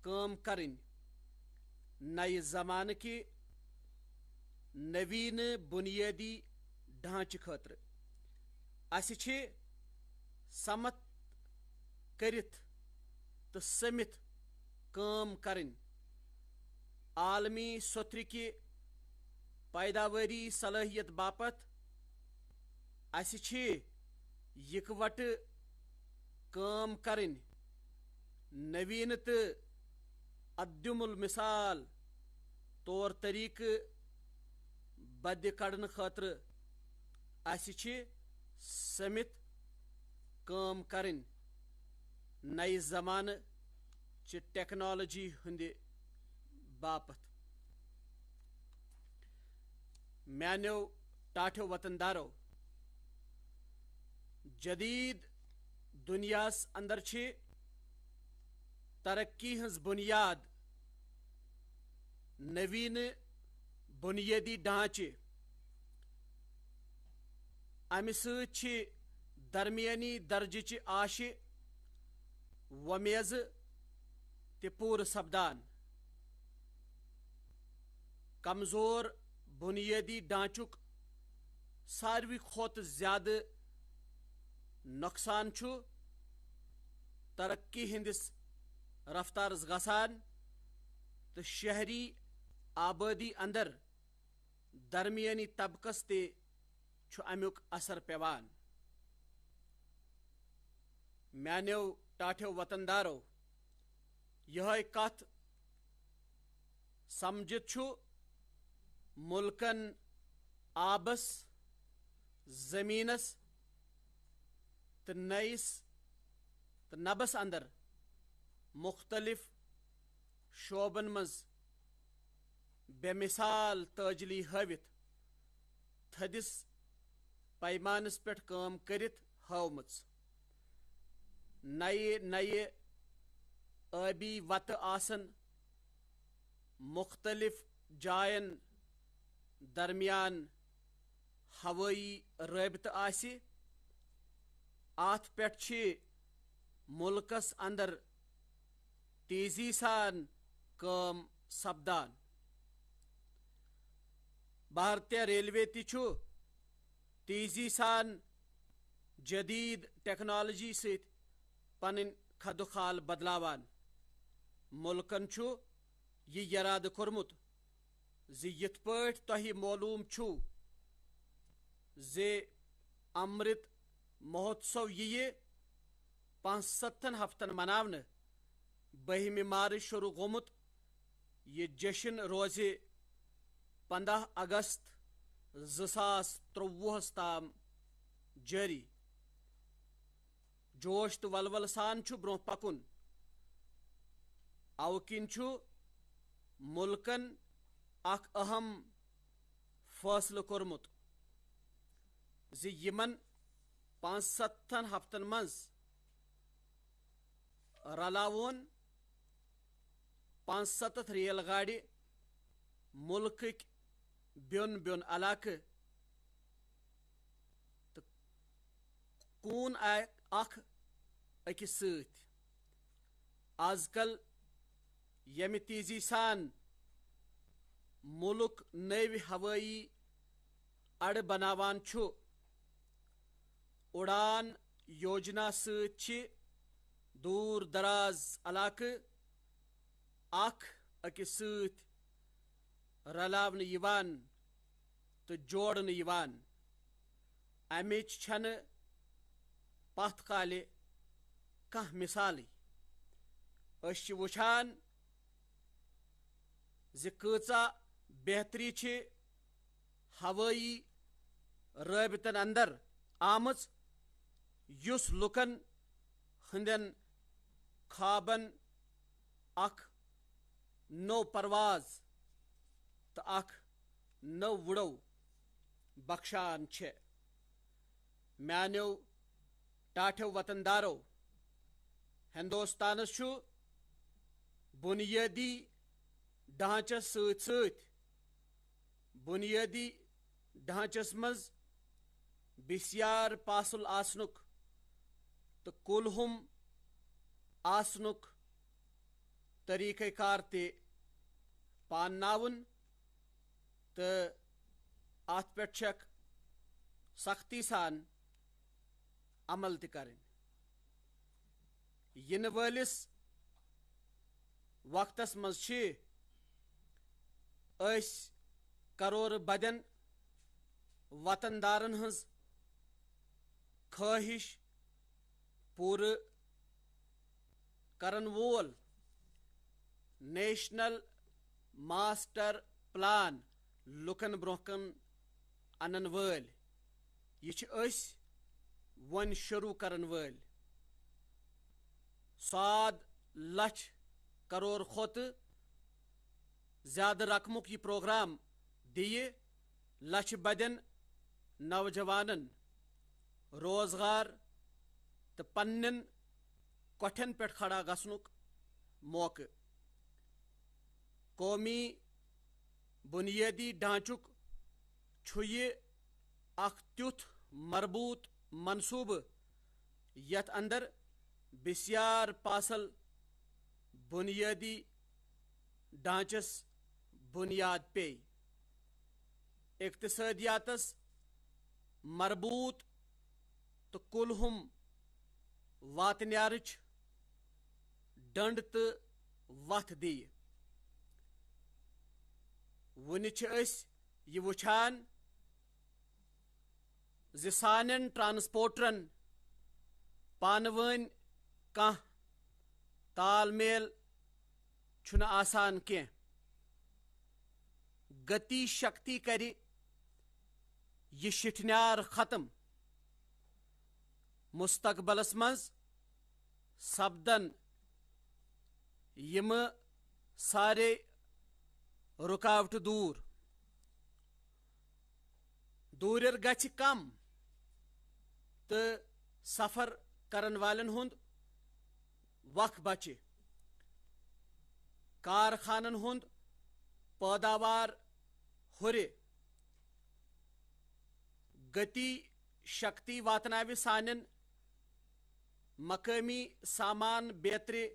کٲم کرٕنۍ نَیہِ زمانہٕ کہِ نویٖنہٕ بُنیٲدی ڈھانچہٕ خٲطرٕ. اسہِ چھِ سمت کٔرِتھ تہٕ سٔمِتھ کٲم کرٕنۍ. عالمی سوتھرٕکہِ پیداواری صلٲحیت باپتھ اسہِ چھِ یِکوٹہٕ کٲم کرٕنۍ. نویٖنہٕ تہٕ ادیُم المثال طور طریقہٕ بدِ کڑنہٕ خٲطرٕ اسہِ چھِ سٔمِتھ کٲم کرٕنۍ. نَیہِ زمانہٕ چہِ ٹیکنالوجی ہٕنٛدِ باپتھ. میانیو ٹاٹھو وطن دارو جدید دنیاہس اندر چھ ترقی ہز بنیاد نوین بنیادی ڈھانچہ امہ سۭتۍ درمیانی درجچہ آشہ ومیز تہ پورٕ سپدان کمزور بنیادی ڈھانچک ساروی کھوتہٕ زیادٕ نقصان چھُ ترقی ہندس رفتارس گژھان تو شہری آبادی اندر درمیانی طبقس تہ چھُ امیُک اثر پیوان میانیو ٹاٹھیو وطن دارو یہ کت سمجھت چھُ ملکن آبس زمینس تو نئیس تو نبس اندر مختلف شعبن مز بے مثال تاجلی ہاوت تھدس پیمانس پہ کام کرت ہاومژ نئے نئے آبی وتہ آسن مختلف جائن درمیان ہوٲیی رٲبطہٕ آسہِ اتھ پٮ۪ٹھ چھِ ملکس اندر تیزی سان کٲم سپدان بھارتیہ ریلوے تہِ چھُ تیزی سان جدید ٹیکنالوجی سۭتۍ پنٕنۍ خدٕ خال بدلاوان ملکن چھُ یہ ارادٕ کوٚرمُت زِ یِتھ پٲٹھۍ تۄہہِ معلوٗم چھُو زِ امرت مہوتسو یِیہِ 75 ہفتن مناونہٕ 12 مارچ شروع گوٚمُت یہ جشن روزِ 15 اگست 2023 تام جٲری جوش تو ولول سان چھُ برونٛہہ پکُن اوٕ کِنۍ چھُ ملکن اکھ اہم فٲصلہٕ کوٚرمُت زِ یمن 75 ہفتن منٛز رلاوون 75 ریل گاڑِ ملکٕکۍ بیوٚن بیوٚن علاقہٕ تہٕ کوٗن اکھ أکِس سۭتۍ آز کل ییٚمہِ تیزی سان ملک نٔوۍ ہوٲیی اڈٕ بناوان چھُ اڑان یوجنا سۭتۍ چھِ دوٗر دراز علاقہٕ اکھ أکِس سۭتۍ رلاونہٕ یِوان تہٕ جوڑنہٕ یِوان امِچ چھنہٕ پتھ کالہِ کانٛہہ مثالٕے أسۍ چھِ وٕچھان زِ کۭژاہ بہتری چھِ ہوٲیی رٲبطن اندر آمٕژ یُس لُکن ہٕنٛدٮ۪ن خوابن اکھ نوٚو پرواز تہٕ اکھ نٔو وُڈو بخشان چھےٚ میانیو ٹاٹھیو وطن دارو ہندوستانس چھُ بنیٲدی ڈھانچس سۭتۍ سۭتۍ بنیٲدی ڈھانچس منٛز بسیار پاسل آسنُک تہٕ کُلہُم آسنُک طریقہ کار تہِ پانناوُن تہٕ اتھ پٮ۪ٹھ چھکھ سختی سان عمل تہِ کرٕنۍ یِنہٕ وٲلِس وقتس منٛز چھِ أسۍ کرورٕ بدٮ۪ن وطن دارن ہٕنٛز خٲہِش پوٗرٕ کرن وول نیشنل ماسٹر پلان لُکن برونٛہہ کُن انن وٲلۍ یہِ چھِ أسۍ وۄنۍ شروٗع کرن وٲلۍ 100 لچھ کرور کھۄتہٕ زیادٕ رقمُک یہِ پروگرام دِیہِ لچھِ بدٮ۪ن نوجوانن روزگار تہٕ پننٮ۪ن کۄٹھٮ۪ن پٮ۪ٹھ کھڑا گژھنُک موقع قومی بنیادی ڈھانچک چھُ یہ اکھ تیُتھ مربوط منصوبہ یتھ اندر بسیار پاسل بنیادی ڈھانچس بنیاد پے اقتصادیاتس مربوط تو کلہم واتنیارچ ڈنڈ تو وتھ دی ونہ چھ أس یہ وچھان زِ سانٮ۪ن ٹرانسپورٹرن پانہٕ ؤنۍ کانٛہہ تال میل چھُنہٕ آسان کینٛہہ گتی شکتی کرِ یہ شِٹھنیار ختم مستقبلس منٛز سپدن یمہٕ سارے رکاوٹہٕ دوٗرِر گژھِ کم تہٕ سفر کرن والٮ۪ن ہُنٛد وق بچہِ کارخانن ہُنٛد پٲداوار ہُرِ گتی شکتی واتناوِ سانٮ۪ن مقٲمی سامان بیترِ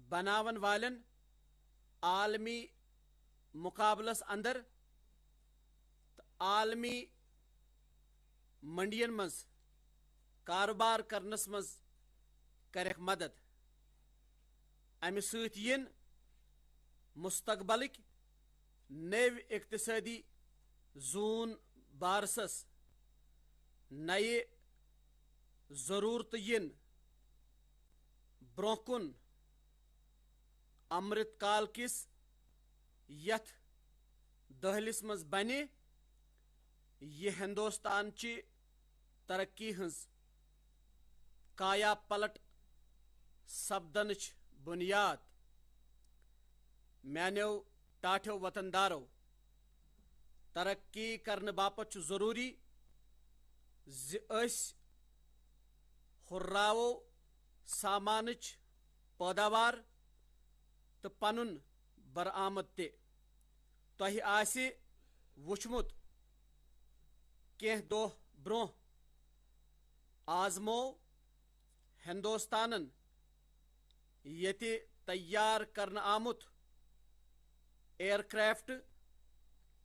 بناون والٮ۪ن عالمی مقابلس اندر تہٕ عالمی منڈین منٛز کاروبار کرنس منٛز کرٮ۪کھ مدد امہِ سۭتۍ یِن مستقبلٕکۍ نٔوۍ اقتصٲدی زوٗن بارسس نَیہِ ضروٗرتہٕ یِن برٛونٛہہ کُن امرت کال کِس یتھ دٔہلِس منٛز بنہِ یہ ہندوستان چہِ ترقی ہٕنٛز کایا پلٹ سپدنٕچ بنیاد میانیو ٹاٹھیو وطن دارو ترقی کرنہٕ باپتھ چھُ ضروٗری زِ أسۍ ہُرراوو سامانٕچ پٲداوار تہٕ پنُن برآمد تہِ تۄہہِ آسہِ وُچھمُت کینٛہہ دۄہ برٛونٛہہ آزموو ہندوستانن ییٚتہِ تیار کرنہٕ آمُت aircraft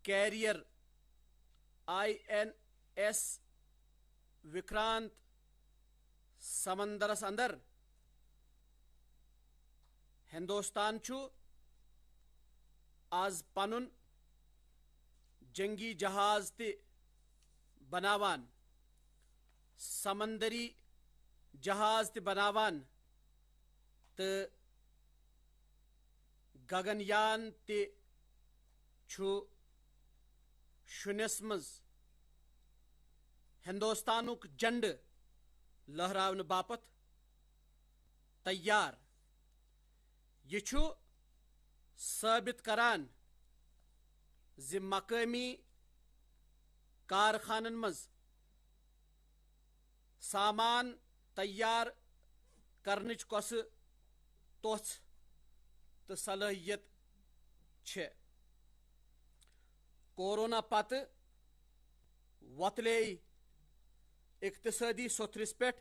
carrier INS Vikrant سمندرس اندر ہندوستان چھُ آز پنُن جنگی جہاز تہِ بناوان سمندری جہاز تہِ بناوان تہٕ گگن تہِ چھُ شُنِس منٛز ہندوستانُک جنڈٕ لہراونہٕ باپتھ تیار یہ چھُ ثٲبت کران زِ مقٲمی کارخانن منٛز سامان تیار کرنٕچ کۄسہٕ توٚژھ تہٕ صلٲحیت چھےٚ کورونا پتہٕ وۄتلے اقتصٲدی سوٚتھرِس پٮ۪ٹھ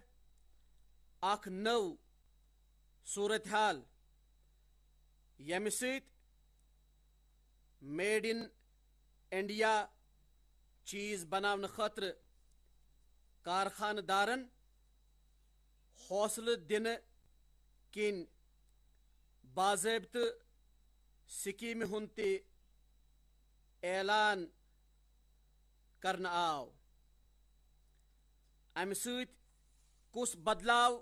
اکھ نٔو صوٗرتحال ییٚمہِ سۭتۍ میڈ اِن انڈیا چیٖز بناونہٕ خٲطرٕ کارخانہٕ دارن حوصلہٕ دِنہٕ کِنۍ باضٲبطہٕ سکیٖمہِ ہُنٛد تہِ اعلان کرنہٕ آو امہِ سۭتۍ کُس بدلاو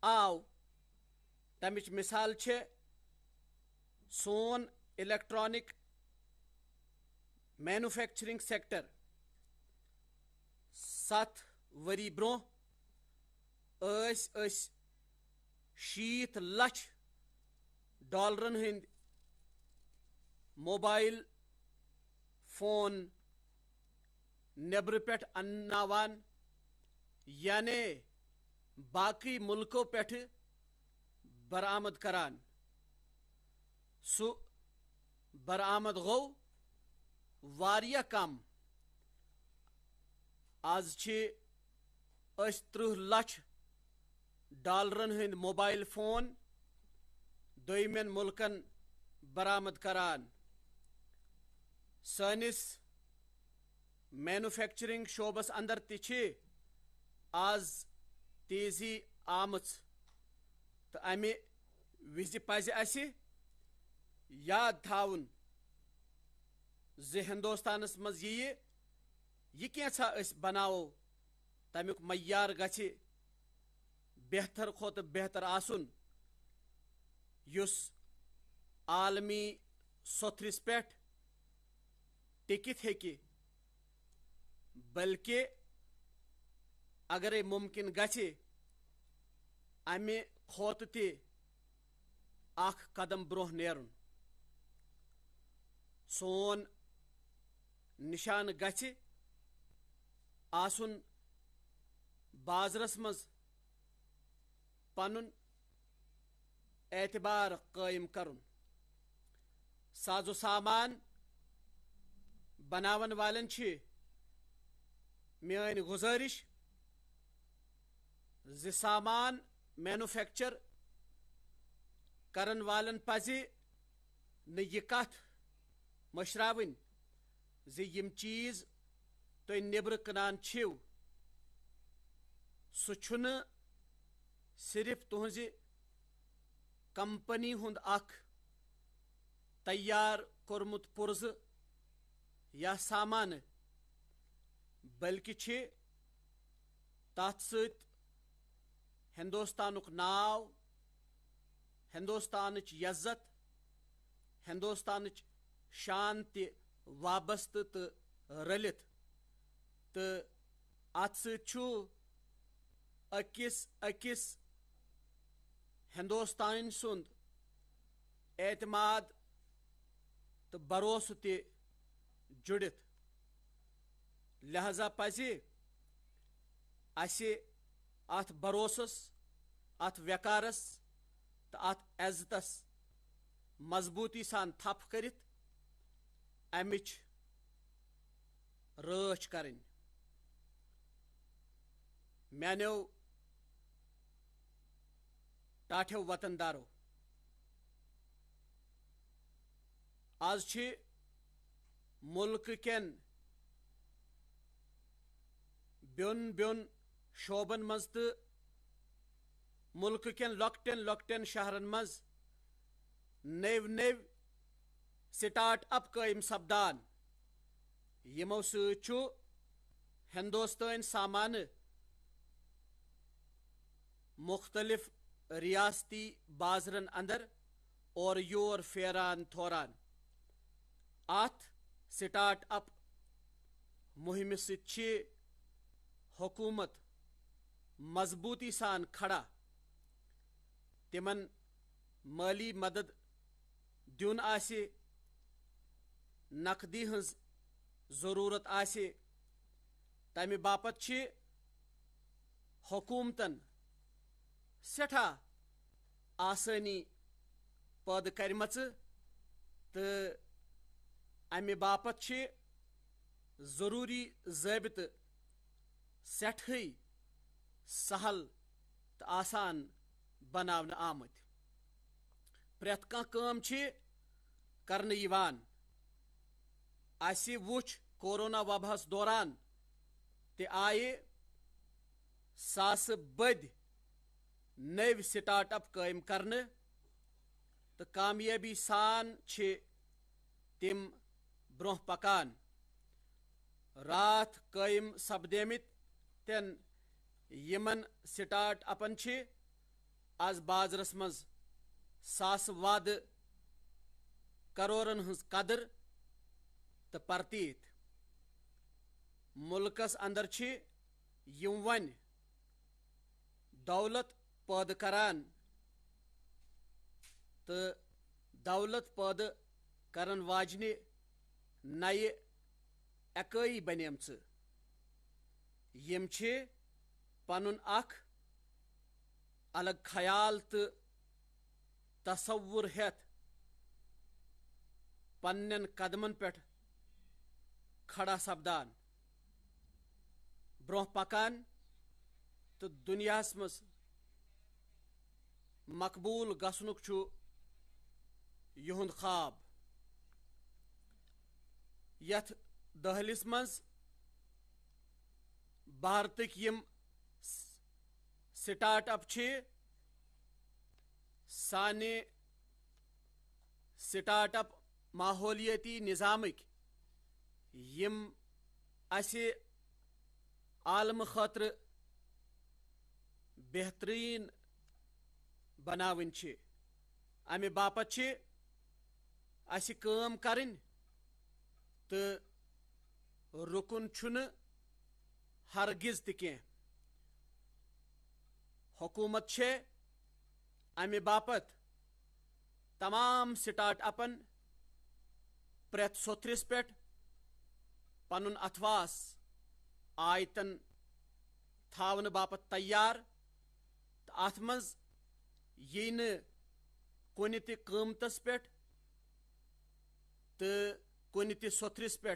آو تمِچ مثال چھےٚ سون الیکٹرانک مینوفیکچرنگ سیکٹر 7 ؤری برٛونٛہہ ٲسۍ أسۍ $60 لچھ ہٕنٛدۍ موبایل فون نیبرٕ پٮ۪ٹھ انناوان یعنی باقٕے مُلکو پٮ۪ٹھٕ برآمد کران سو برآمد گو واریاہ کم آز چھ 30 لچھ ڈالرن ہند موبائل فون دویمین ملکن برآمد کران سانس مینوفیکچرنگ شعبس اندر تہ آز تیزی آمٕژ تو امہ وز پزِ اسہِ یاد تھاوُن زِ ہندوستانس منٛز یہ کینٛژھا أسۍ بناوو تمیُک معیار گژھِ بہتر کھۄتہٕ بہتر آسُن یُس عالمی سوٚتھرِس پٮ۪ٹھ ٹِکِتھ ہیٚکہِ بلکہ اگرے ممکن گژھِ امہِ کھۄتہٕ تہِ اکھ قدم برونٛہہ نیرُن سون نشانہٕ گژھِ آسُن بازرس منٛز پنُن اعتبار قٲیِم کرُن سازو سامان بناون والٮ۪ن چھِ میٲنۍ گُزٲرِش زِ سامان مینوفیکچر کرن والن پزِ نہٕ یہِ کتھ مٔشراوٕنۍ زِ یِم چیٖز تُہۍ نیبرٕ کٕنان چھِو سُہ چھُنہٕ صرف تُہنٛزِ کمپنی ہُنٛد اکھ تیار کوٚرمُت پُرزٕ یا سامانہٕ بلکہِ چھِ تتھ سۭتۍ ہندوستانُک ناو ہندوستانٕچ یزت ہندوستانٕچ شان تہِ وابستہٕ تہٕ رلِتھ تہٕ اتھ سۭتۍ چھُ أکِس ہندوستان سُنٛد اعتماد تہٕ بھروسہٕ تہِ جُڑِتھ لہذا پزِ اسہِ اتھ بھروسس اتھ وقارس تہٕ اتھ عزتس مضبوٗطی سان تھپھ کٔرِتھ امِچ رٲچھ کرٕنۍ میانیو ٹاٹھیو وطن دارو آز چھِ ملکہٕ کٮ۪ن بیوٚن شعبن منٛز تہٕ ملکہٕ کٮ۪ن لۄکٹٮ۪ن شہرن منٛز نٔوۍ سٹارٹ اپ قٲیِم سپدان یِمو سۭتۍ چھُ ہندوستٲنۍ سامانہٕ مختلف ریاستی بازرن اندر اورٕ یور پھیران تھوران اتھ سٹارٹ اپ مہمہِ سۭتۍ چھِ حکوٗمت مضبوٗطی سان کھڑا تِمن مٲلی مدد دیُن آسہِ نقدی ہٕنٛز ضروٗرت آسہِ تمہِ باپتھ چھِ حکوٗمتن سٮ۪ٹھاہ آسٲنی پٲدٕ کرِمژٕ تہٕ امہِ باپتھ چھِ ضروٗری ضٲبطہٕ سٮ۪ٹھٕے سہل تہٕ آسان بناونہٕ آمٕتۍ پرٛٮ۪تھ کانٛہہ کٲم چھِ کرنہٕ یِوان اسہِ وُچھ کورونا وباہس دوران تہِ آیہِ ساسہٕ بٔدۍ نٔوۍ سٹارٹ اپ قٲیِم کرنہٕ تہٕ کامیٲبی سان چھِ تِم برونٛہہ پکان راتھ قٲیِم سپدیمٕتٮ۪ن یِمن سٹارٹ اپن چھِ آز بازرس منٛز ساسہٕ وادٕ کرورن ہٕنٛز قدر تہٕ پرتیٖت مُلکس اندر چھِ یِم وۄنۍ دولت پٲدٕ کران تہٕ دولت پٲدٕ کرن واجنہِ نَیہِ اکٲیی بنیمژٕ یِم چھِ پنُن اکھ الگ خیال تہٕ تصور ہیتھ پنن قدمن پہ کھڑا سپدان برہ پکان تو دنیا مز مقبول گھنک یہند خواب یتھ دہلس مز بھارتک یم سٹارٹ اپ سانہ سٹارٹ اپ ماحولیتی نظامک یم اسہ عالم خاطر بہترین بناون امہ باپت اسہ کام کرن تو رکن ہرگز تہ کی حکومت امہ باپت تمام سٹارٹ اپن پریت سوتھرس پہ پن اتھواس آیتن تھاون باپت تیار تو ات مز یہ کن تہ قیمتس پہ تو کن تہ سوتھرس پہ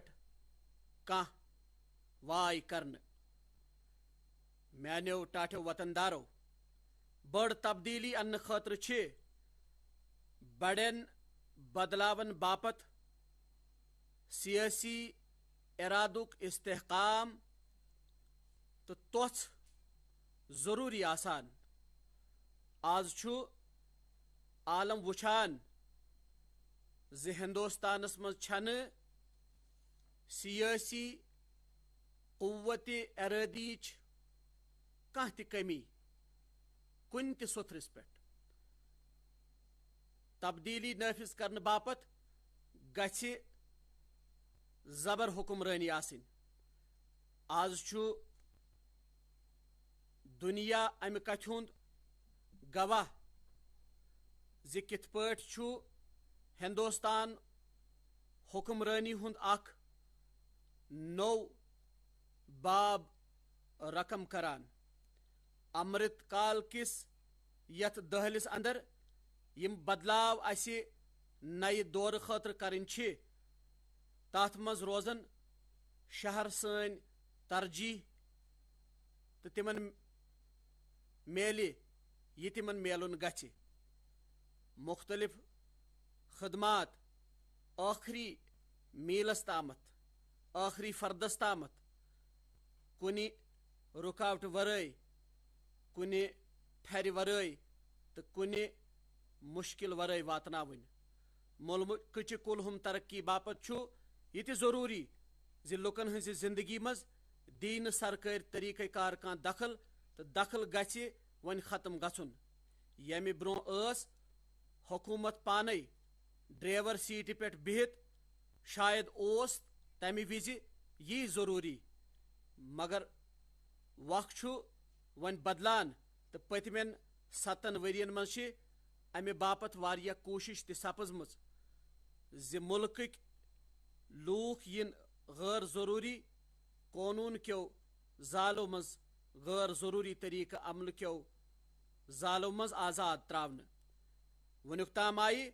کان واے کرن میانیو ٹاٹھو وطندارو بڑ تبدیلی ان خاطر بڑن بدلاون باپت سیاسی ارادک استحکام تو توچ ضروری آسان آز عالم وچھان ہندوستانس مز چھن سیاسی قوت ارادیچ کان تہ کمی کن تہ سوتھرس پہ تبدیلی نافذ کرنے باپت گژھِ زبر حکمرانی آسن آز دنیا امہ کتھ ہند گواہ زِ کتھ پٲٹھۍ ہندوستان حکمرانی ہند اخ نو باب رقم کران امرت کال کس یتھ دہلس اندر یم بدلاو اسہ نئے دور خاطر کرن تات مز روزن شہر سن ترجیح تو تمن میلہ یہ تمن میلن گژھِ مختلف خدمات آخری میلس تامت آخری فردس تامت کن رکاوٹ ورائے کن ٹھر ورائے تو کن مشکل ورائے واتناون ملکچ کلہم ترقی باپت یہ ضروری زِ لکن ہنز زندگی مز دین سرکاری طریقہ کار کان دخل تو دخل گژھِ ون ختم گژھن یمہ برو حکومت پانے ڈرائیور سیٹ پہ بہت شاید تمہ وز یہ ضروری مگر وقت ون بدلان تو پتمن 7 ورین مز امہ باپت واریاہ کوشش تہ سپزمژ زِ ملکک لوک ین غیر ضروری قانون کیو زالو مز غیر ضروری طریقہ عمل کیو زالو مز آزاد تراون ونیک تام آئی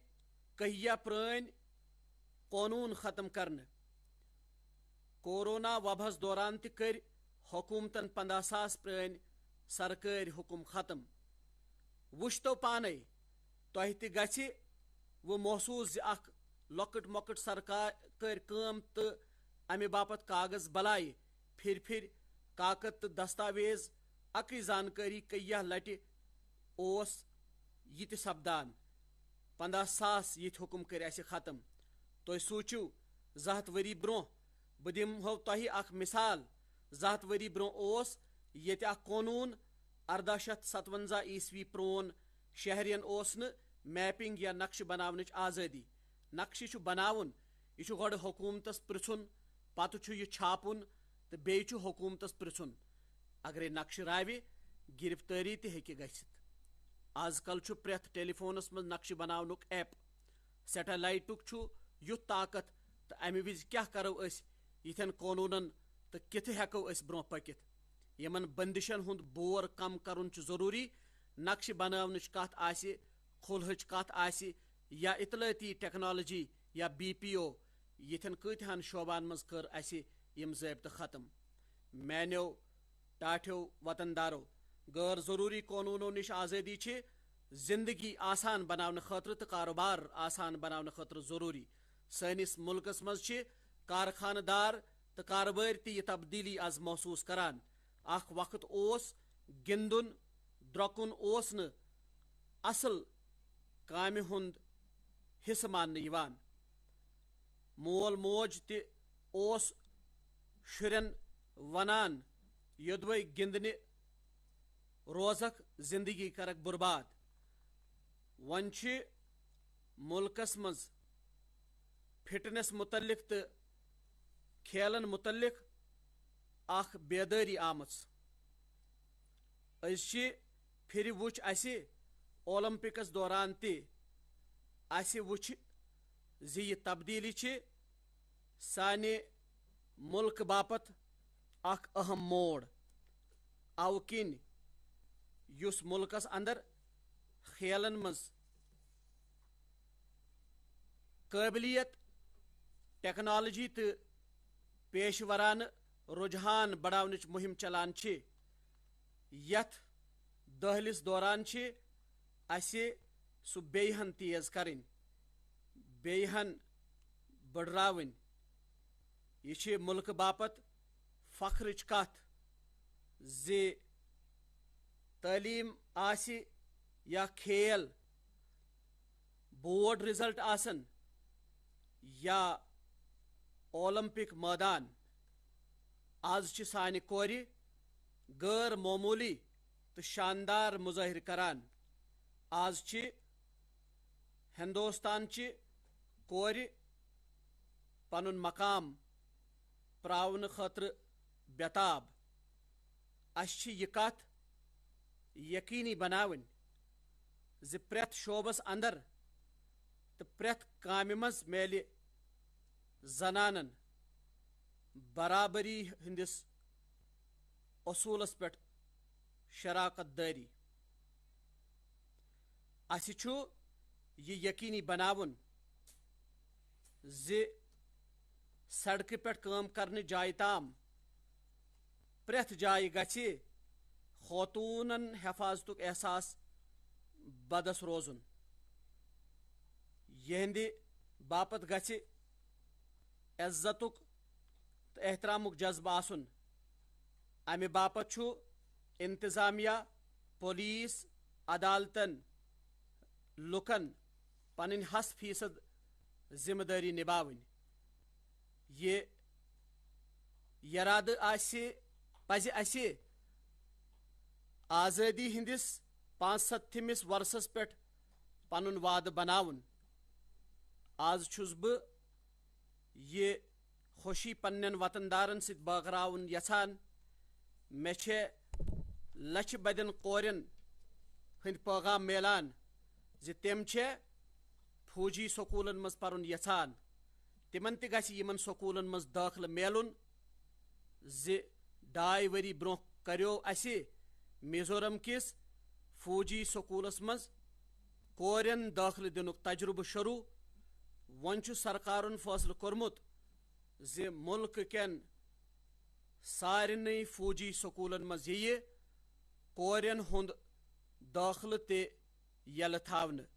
کہیا پرٲنۍ قانون ختم کرنے کورونا وبہس دوران تہ کر حکومتن 50,000 پرٲنۍ سرکاری حکم ختم وچھتو پانے تہ تہ گژھِ وہ محسوس زِ اخ لۄکٕٹ مۄکٕٹ سرکار کٲم تہٕ امہ باپت کاغذ بلائے پھر کاکد تہٕ دستاویز اکٕے زانکاری کہیا لٹہ یہ تہ سپدان 50,000 یہ حکم کر اسہ ختم تُہۍ سوٗنٛچِو 100 ؤری برونٛہہ بہٕ دِمہو تۄہہِ اکھ مثال 100 ؤری برونٛہہ ییٚتہِ اکھ قونوٗن 1857 عیسوی پرون شہرین نہٕ میپنگ یا نقشہ بناونٕچ آزٲدی نقشہ چھُ بناوُن یہ چھُ گۄڈٕ حکوٗمتس پرژھُن پتہٕ چھُ یہ چھاپُن تہٕ بیٚیہِ چھُ حکوٗمتس پرژھُن اگرے نقشہ راوِ گرفتٲری تہِ ہیٚکہِ گٔژھِتھ آز کل چھُ پرٛٮ۪تھ ٹیلی فونس منٛز نقشہ بناونُک ایپ سیٹلائٹُک چھُ یُتھ طاقت تہٕ امہِ وِزِ کیٛاہ کرو أسۍ یِتھٮ۪ن قونوٗنن تہٕ کِتھٕ ہٮ۪کو أسۍ برونٛہہ پٔکِتھ یمن بندشن ہُنٛد بور کم کرُن چھُ ضروٗری نقشہ بناونٕچ کتھ آسہِ کھلہٕچ کتھ آسہِ یا اطلاعاتی ٹیکنالوجی یا BPO یتھن کۭتہن شعبان مز کر اسہِ یم ضابطہٕ ختم. میانیو ٹاٹھیو وطن دارو، غیر ضروری قونوٗنو نش آزٲدی چھ زندگی آسان بناونہٕ خٲطرٕ تہٕ کاروبار آسان بناونہٕ خٲطرٕ ضروٗری. سٲنِس مُلکس منٛز چھِ کارخانہٕ دار تہٕ کاربٲرۍ تہِ یہِ تبدیٖلی آز محسوٗس کران. اکھ وقت اوس گِنٛدُن درٛۄکُن اوس نہٕ اصل کامہِ ہُنٛد حصہٕ ماننہٕ یِوان. مول موج تہِ اوس شُرٮ۪ن ونان یوٚدوے گِنٛدنہِ روزکھ زندگی کرکھ برباد. وۄنۍ چھِ مُلکس منٛز فٹنس متعلق تہٕ کھیلن متعلق اکھ بیدٲری آمٕژ. أزچہِ پھِرِ وٕچھ اسہِ اولمپکس دوران تہِ اسہِ وٕچھ زِ یہِ تبدیٖلی چھِ سانہِ مُلکہٕ باپتھ اکھ اہم موڑ. اوٕ کِنۍ یُس مُلکس اندر کھیلن منٛز قٲبلیت ٹیکنالوجی تہٕ پیشورانہٕ رجحان بڑاونٕچ مہم چلان چھِ، یتھ دٔہلِس دوران چھِ اسہِ سُہ بیٚیہِ ہن تیز کرٕنۍ، بیٚیہِ ہن بٔڑراوٕنۍ. یہِ چھِ مُلکہٕ باپتھ فخرٕچ کتھ زِ تعلیٖم آسہِ یا کھیل، بورڈ رِزلٹ آسن یا اولمپک مٲدان، آز چھِ سانہِ کورِ غٲر معموٗلی تہٕ شاندار مظٲہرٕ کران. آز چھِ ہندوستانچہِ کورِ پنُن مقام پراونہٕ خٲطرٕ بےٚتاب. اسہِ چھِ یہِ کتھ یقینی بناوٕنۍ زِ پرٛٮ۪تھ شعبس اندر تہٕ پرٛٮ۪تھ کامہِ منٛز میلہِ زنانن برابری ہٕنٛدِس اصوٗلس پٮ۪ٹھ شراکت دٲری. اسہِ چھُ یہِ یقینی بناوُن زِ سڑکہِ پٮ۪ٹھ کٲم کرنہٕ جایہِ تام پرٛٮ۪تھ جایہِ گژھِ خوطوٗنن حفاظتُک احساس بدس روزُن. یِہنٛدِ باپتھ گژھِ عزتُک تہٕ احترامُک جذبہٕ آسُن. امہِ باپتھ چھُ انتظامیہ، پولیس، عدالتن لُکن پنٕنۍ 100% ذمہٕ دٲری نِباوٕنۍ. یہِ یرادٕ پزِ اسہِ آزٲدی ہٕنٛدِس 75مِس ورسس پٮ۪ٹھ پنُن وعدٕ بناوُن. آز چھُس بہٕ یہِ خوشی پننٮ۪ن وطن دارن سۭتۍ بٲگراوُن یژھان. مےٚ چھےٚ لچھِ بدٮ۪ن کورٮ۪ن ہٕنٛدۍ پیغام میلان زِ تِم چھےٚ فوجی سکوٗلن منٛز پرُن یژھان. تِمن تہِ گژھِ یِمن سکوٗلن منٛز دٲخلہٕ میلُن زِ 2 ؤری برٛونٛہہ کریو اسہِ میزورم کِس فوجی سکوٗلس منٛز کورٮ۪ن دٲخلہٕ دِنُک تجربہٕ شروٗع. وۄنۍ چھُ سرکارن فٲصلہٕ کوٚرمُت زِ مُلکہٕ کٮ۪ن سارنٕے فوجی سکوٗلن منٛز یِیہِ کورٮ۪ن ہُنٛد دٲخلہٕ تہِ یلہٕ تھاونہٕ.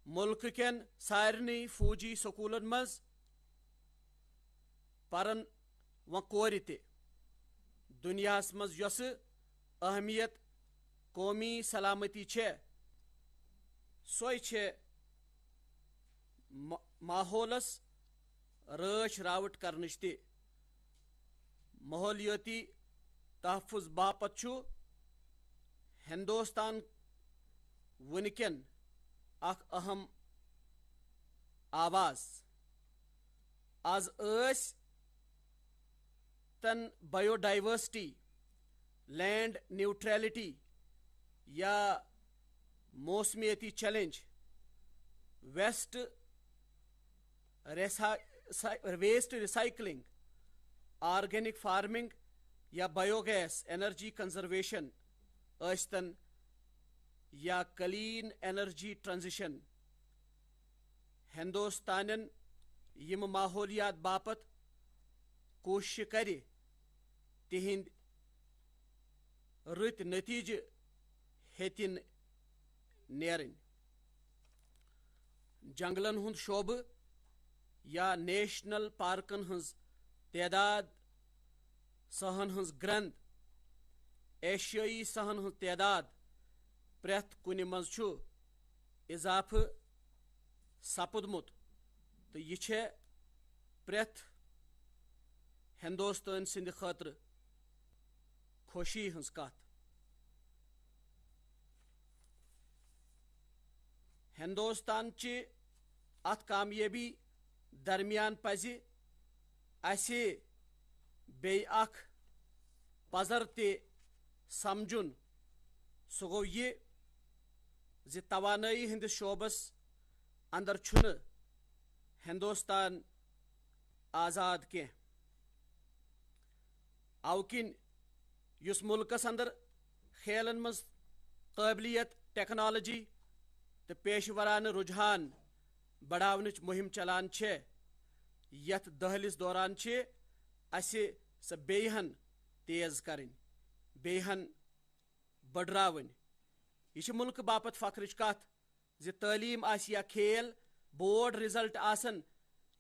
مُلکہٕ کٮ۪ن سارنٕے فوجی سکوٗلن منٛز پرن وۄنۍ کورِ تہِ. دُنیاہس منٛز یۄسہٕ اہمیت قومی سلامتی چھےٚ سۄے چھےٚ ماحولس رٲچھ راوٹھ کرنٕچ تہِ. ماحولیٲتی تحفظ باپتھ چھُ ہندوستان وٕنکٮ۪ن اکھ اہم آواز. آز ٲسۍ تن بایو ڈائیورسٹی، لینڈ نیوٹریلٹی یا موسمیٲتی challenge, waste recycling, organic farming یا بایو گیس انرجی کنزرویشن ٲسۍتن یا کلین انرجی ٹرانزیشن ہندوستان یم ماحولیات باپت کوشش کر تہند رت نتیجہ ہیتن نیرن جنگلن ہند شعبہ یا نیشنل پارکن ہز تعداد سہن ہز گرند ایشیائی سہن ہز تعداد پریت کن مز اضافہ سپدمت تو یہ پریت ہندوستان سند خاطر خوشی ہز کت ہندوستان چہ ات کامیابی درمیان پزِ اسہ بیٚیہِ اکھ پزر تہِ سمجھن سُہ گوٚو یہِ زِ توانٲیی ہندس شعبس اندر چھُنہٕ ہندوستان آزاد کینٛہہ او کِنۍ یُس ملکس اندر کھیلن منٛز قٲبلیت ٹیکنالوجی تہٕ پیشورانہٕ رجحان بڑاونٕچ مہم چلان چھے یتھ دہلِس دوران چھِ اسہِ سۄ بیٚیہِ ہن تیز کرٕنۍ بیٚیہِ ہن بڑراوٕنۍ یہ چھِ ملکہٕ باپت فخرٕچ کتھ زِ تعلیٖم آسہِ یا کھیل بورڈ رِزلٹ آسن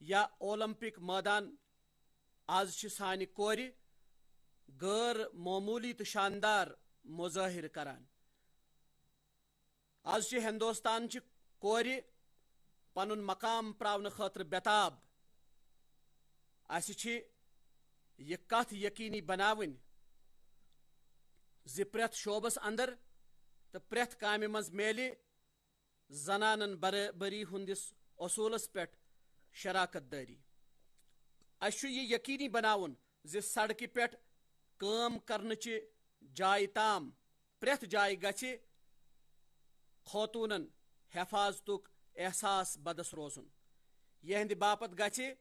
یا اولمپک مٲدان آز چھِ سانہِ کورِ غٲر معموٗلی تہٕ شاندار مظٲہرٕ کران آز چھِ ہندوستان چہِ کورِ پنُن مقام پراونہٕ خٲطرٕ بےٚتاب اسہِ چھِ یہ کتھ یقینی بناوٕنۍ زِ پرٛٮ۪تھ شعبس اندر تہٕ پرٛٮ۪تھ کامہِ منٛز میلہِ زنانن برابری ہٕنٛدِس اصوٗلس پٮ۪ٹھ شراکت دٲری اسہِ چھُ یہ یقینی بناوُن زِ سڑکہِ پٮ۪ٹھ کٲم کرنٕچہِ جایہِ تام پرٛٮ۪تھ جایہِ گژھِ خوطوٗنن حفاظتُک احساس بدس روزُن یہنٛدِ باپت گژھِ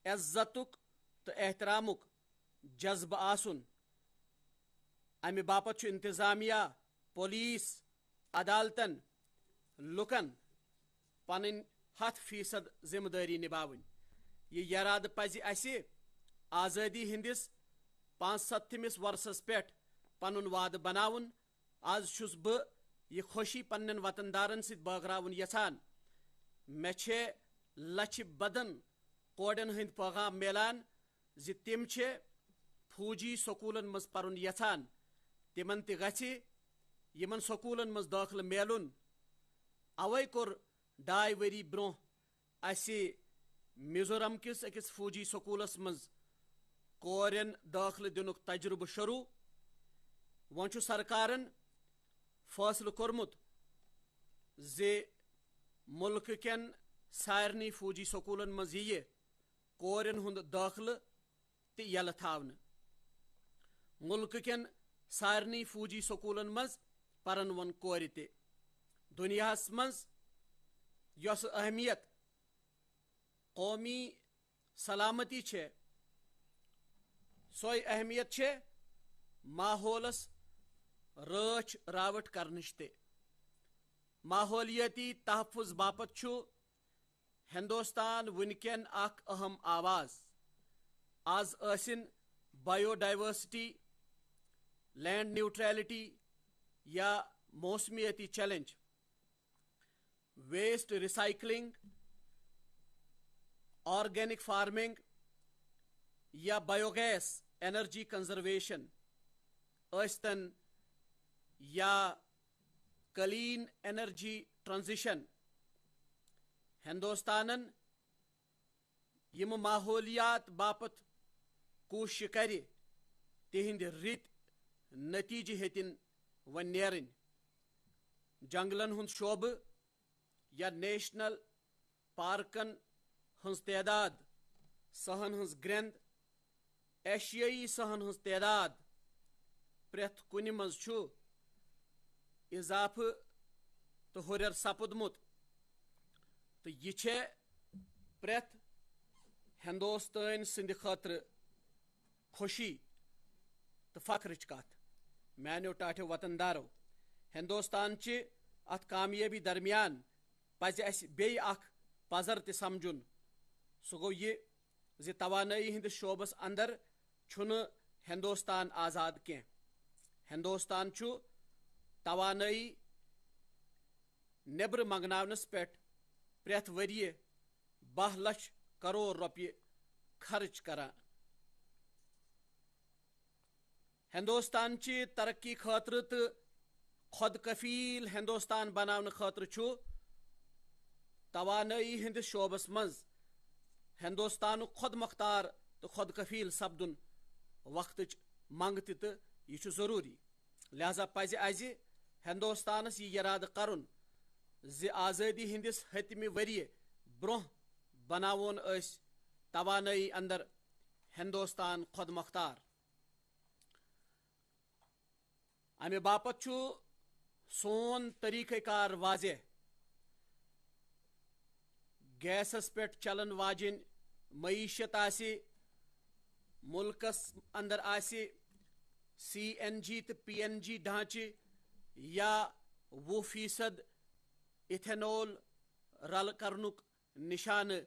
عزتُک تہٕ احترامُک جذبہٕ آسُن امہِ باپت چھُ انتظامیہ پولیس عدالتن لُکن پنٕنۍ 100% ذمہٕ دٲری نباوٕنۍ یہ ارادٕ پزِ اسہِ آزٲدی ہندِس 75مِس ورسس پٮ۪ٹھ پنُن وعدٕ بناوُن آز چھُس بہٕ یہ خوشی پننٮ۪ن وطن دارن سۭتۍ بٲگراوُن یژھان مےٚ چھے لچھِ بدن کورٮ۪ن ہٕنٛدۍ پیغام میلان زِ تِم چھِ فوجی سکوٗلن منٛز پرُن یژھان تِمن تہِ گژھِ یِمن سکوٗلن منٛز دٲخلہٕ میلُن اوے کوٚر 2 ؤری برونٛہہ اسہِ میزورم کِس أکِس فوجی سکوٗلس منٛز کورٮ۪ن دٲخلہٕ دِنُک تجربہٕ شروٗع وۄنۍ چھُ سرکارن فٲصلہٕ کوٚرمُت زِ ملکہٕ کٮ۪ن سارنٕے فوجی سکوٗلن منٛز یِیہِ کورٮ۪ن ہُنٛد دٲخلہٕ تہِ یلہٕ تھاونہٕ ملکہٕ کٮ۪ن سارنٕے فوجی سکوٗلن منٛز پرن وۄنۍ کورِ تہِ دُنیاہس منٛز یۄس اہمیت قومی سلامتی چھے سۄے اہمیت چھے ماحولس رٲچھ راوٹھ کرنٕچ تہِ ماحولیٲتی تحفظ باپت چھُ ہندوستان وُنکٮ۪ن اکھ اہم آواز آز ٲسِن بایو ڈائیورسٹی لینڈ نیوٹریلٹی یا موسمیٲتی challenge waste recycling organic farming یا بایو گیس انرجی کنزرویشن ٲسۍتن یا کلین انرجی ٹرانزیشن ہندوستانن یم ماحولیات باپت کوشش کرِ تہندِ رٕتۍ نتیجہ ہیتن وۄنۍ نیرٕنۍ جنگلن ہُنٛد شعبہٕ یا نیشنل پارکن ہٕنٛز تعداد سہن ہٕنٛز گرٛٮ۪ند ایشیٲیی سہن ہٕنٛز تعداد پرٛٮ۪تھ کُنہِ منٛز چھُ اضافہٕ تہٕ ہُرٮ۪ر سپُدمُت تہٕ یہِ چھےٚ پرٛٮ۪تھ ہندوستٲنۍ سٕنٛدِ خٲطرٕ خوشی تہٕ فخرٕچ کتھ میانیو ٹاٹھیو وطن دارو ہندوستان چہِ ات کامیابی درمیان پزِ اسہِ بیٚیہِ اکھ پزر تہِ سمجھُن سُہ گوٚو یہِ زِ توانٲیی ہٕنٛدِس شعبس اندر چھُنہٕ ہندوستان آزاد کینٛہہ، ہندوستان چھُ توانٲیی نیبرٕ منگناونس پٮ۪ٹھ پرٛٮ۪تھ ؤرۍ 12 لچھ کرور رۄپیہِ خرچ کران۔ ہندوستان چہِ ترقی خٲطرٕ تہٕ خود کفیل ہندوستان بناونہٕ خٲطرٕ چھُ توانٲیی ہٕنٛدِس شعبس منٛز ہندوستانُک خود مختار تہٕ خود کفیل سپدُن وقتٕچ منٛگ تہٕ یہِ چھُ ضروٗری۔ لہذا پزِ اسہِ ہندوستانس یہِ یرادٕ کرُن زِ آزٲدی ہٕنٛدِس ہتمہِ ؤرۍ برونٛہہ بناوون أسۍ توانٲیی اندر ہندوستان خود مختار۔ امہِ باپتھ چھُ سون طریقہ کار واضح۔ گیسس پٮ۪ٹھ چلن واجٮ۪ن معیشت آسہِ، ملکس اندر آسہِ CNG تہٕ PNG ڈھانچہِ یا 20% ایتھنول رلہٕ کرنُک نشانہٕ،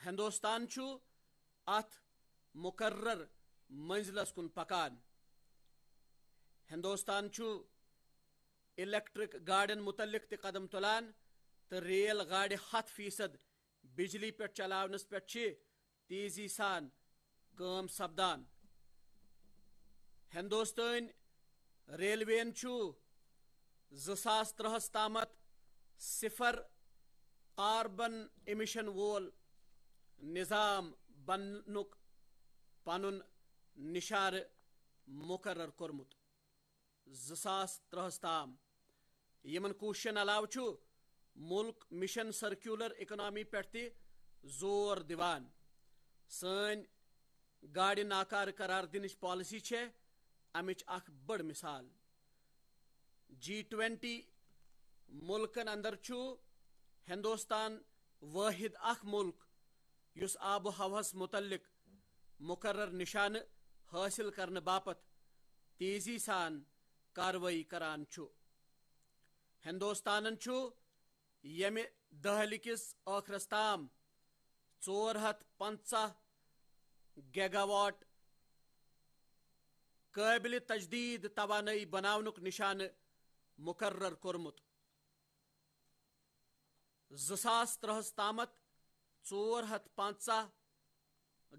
ہندوستان چھُ اتھ مقرر منزلس کُن پکان۔ ہندوستان چھُ الیکٹرک گاڑٮ۪ن متعلق تہِ قدم تُلان تہٕ ریل گاڑِ 100% بجلی پٮ۪ٹھ چلاونس پٮ۪ٹھ چھِ تیزی سان کٲم سپدان۔ ہندوستٲنۍ ریلوین چھُ 2030 تامتھ 0 کاربن امیشن وول نظام بننُک پنُن نشانہٕ مقرر کوٚرمُت 2030 تام۔ یمن کوٗششن علاوٕ چھُ ملک مشن سرکیولر اکنامی پٮ۪ٹھ تہِ زور دِوان۔ سٲنۍ گاڑِ ناکارٕ قرار دِنٕچ پالسی چھےٚ امِچ اکھ بٔڑ مثال۔ G20 ملکن اندر چھُ ہندوستان وٲحد اکھ ملک یُس آبہٕ ہوہس متعلق مقرر نشانہٕ حٲصِل کرنہٕ باپتھ تیزی سان کاروٲیی کران چھُ۔ ہندوستانن چھُ ییٚمہِ دہلہِ کِس ٲخرس تام 450 گیگا واٹ قٲبلِ تجدیٖد توانٲیی بناونُک نشانہٕ مقرر کوٚرمُت۔ 2030 تامتھ 450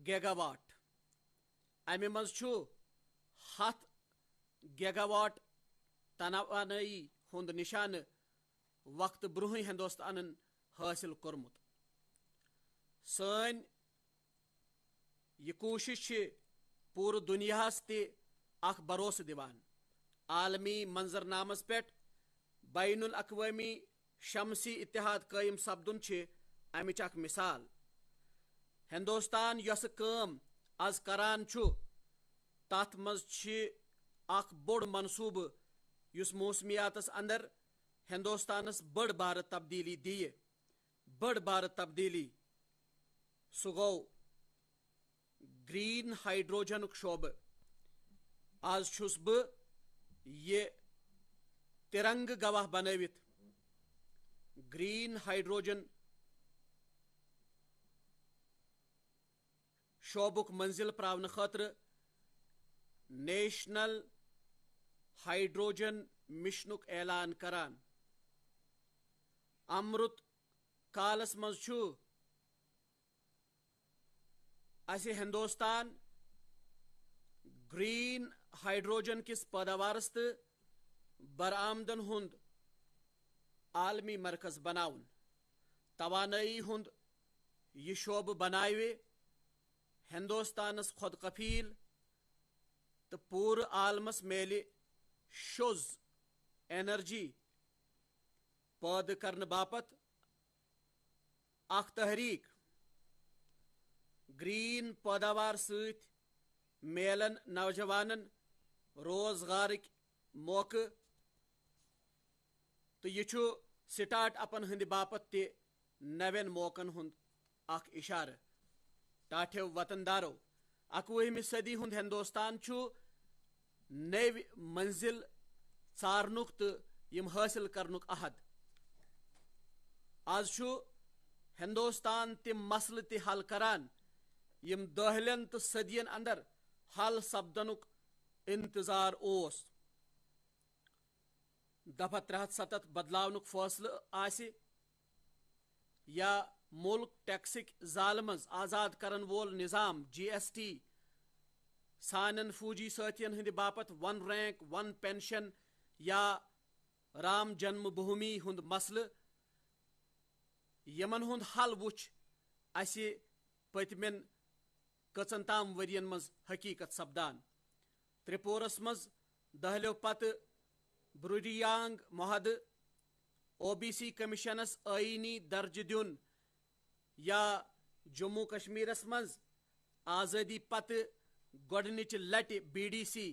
گیگا واٹ۔ امہِ منٛز چھُ 100 گیگا واٹ توانٲیی ہُنٛد نشانہٕ وقتہٕ برونٛہٕے ہندوستانن حٲصِل کوٚرمُت۔ سٲنۍ یہِ کوٗشش چھِ پوٗرٕ دُنیاہس تہِ اکھ بھروسہٕ دِوان۔ عالمی منظرنامس پٮ۪ٹھ بین الاقوٲمی شمسی اتحاد قٲیِم سپدُن چھِ امِچ اکھ مثال۔ ہندوستان یۄسہٕ کٲم آز کران چھُ تتھ منٛز چھِ اکھ بوٚڑ منصوٗبہٕ یُس موسمیاتس اندر ہندوستانس بٔڑ بارٕ تبدیٖلی دِیہِ۔ بٔڑ بارٕ تبدیٖلی سُہ گوٚو گرین ہائیڈروجنُک شعبہٕ۔ آز چھُس بہٕ یہِ ترنگہٕ گواہ بنٲوِتھ گرین ہائیڈروجن شعبُک منزل پراونہٕ خٲطرٕ نیشنل ہائیڈروجن مشنُک اعلان کران۔ امرُت کالس منٛز چھُ اسہِ ہندوستان گرین ہائیڈروجن کِس پٲداوارس تہٕ برآمدن ہُنٛد عالمی مرکز بناوُن۔ توانٲیی ہُنٛد یہِ شعبہٕ بناوِ ہندوستانس خود کفیل تہٕ پوٗرٕ عالمس میلہِ شوٚز اینرجی پٲدٕ کرنہٕ باپتھ اکھ تحریک۔ گرین پٲداوار سۭتۍ میلن نوجوانن روزگارٕکۍ موقعہٕ تہٕ یہِ چھُ سٹارٹ اپن ہٕنٛدِ باپتھ تہِ نوٮ۪ن موقعن ہُنٛد اکھ اِشارٕ۔ ٹاٹھیو وطن دارو، 21وِمہِ صدی ہُنٛد ہندوستان چھُ نٔوۍ منزل ژارنُک تہٕ یم حاصل کرنک عہد. آز چھُ ہندوستان تم مسلہٕ تہِ حل کران یم دہلین تو صدین اندر حل سپدنک انتظار اوس. دفعہ 370 بدلاونک فٲصلہٕ آسہِ یا ملک ٹیکسک زالہ مز آزاد کرن وول نظام GST سانن فوجی ساتھین ہند باپت 1 رینک 1 پینشن یا رام جنم بھومی ہند مسلہٕ یمن ہند حل وچھ اسہ پتمن کچن تام ورین مز حقیقت سپدان. ترپورس مز دہلیو پتہ برودیانگ معاہدہ OBC کمیشنس آئینی درجہ دن یا جموں کشمیرس مز آزادی پتہ گۄڈنِچہِ لٹہِ BDC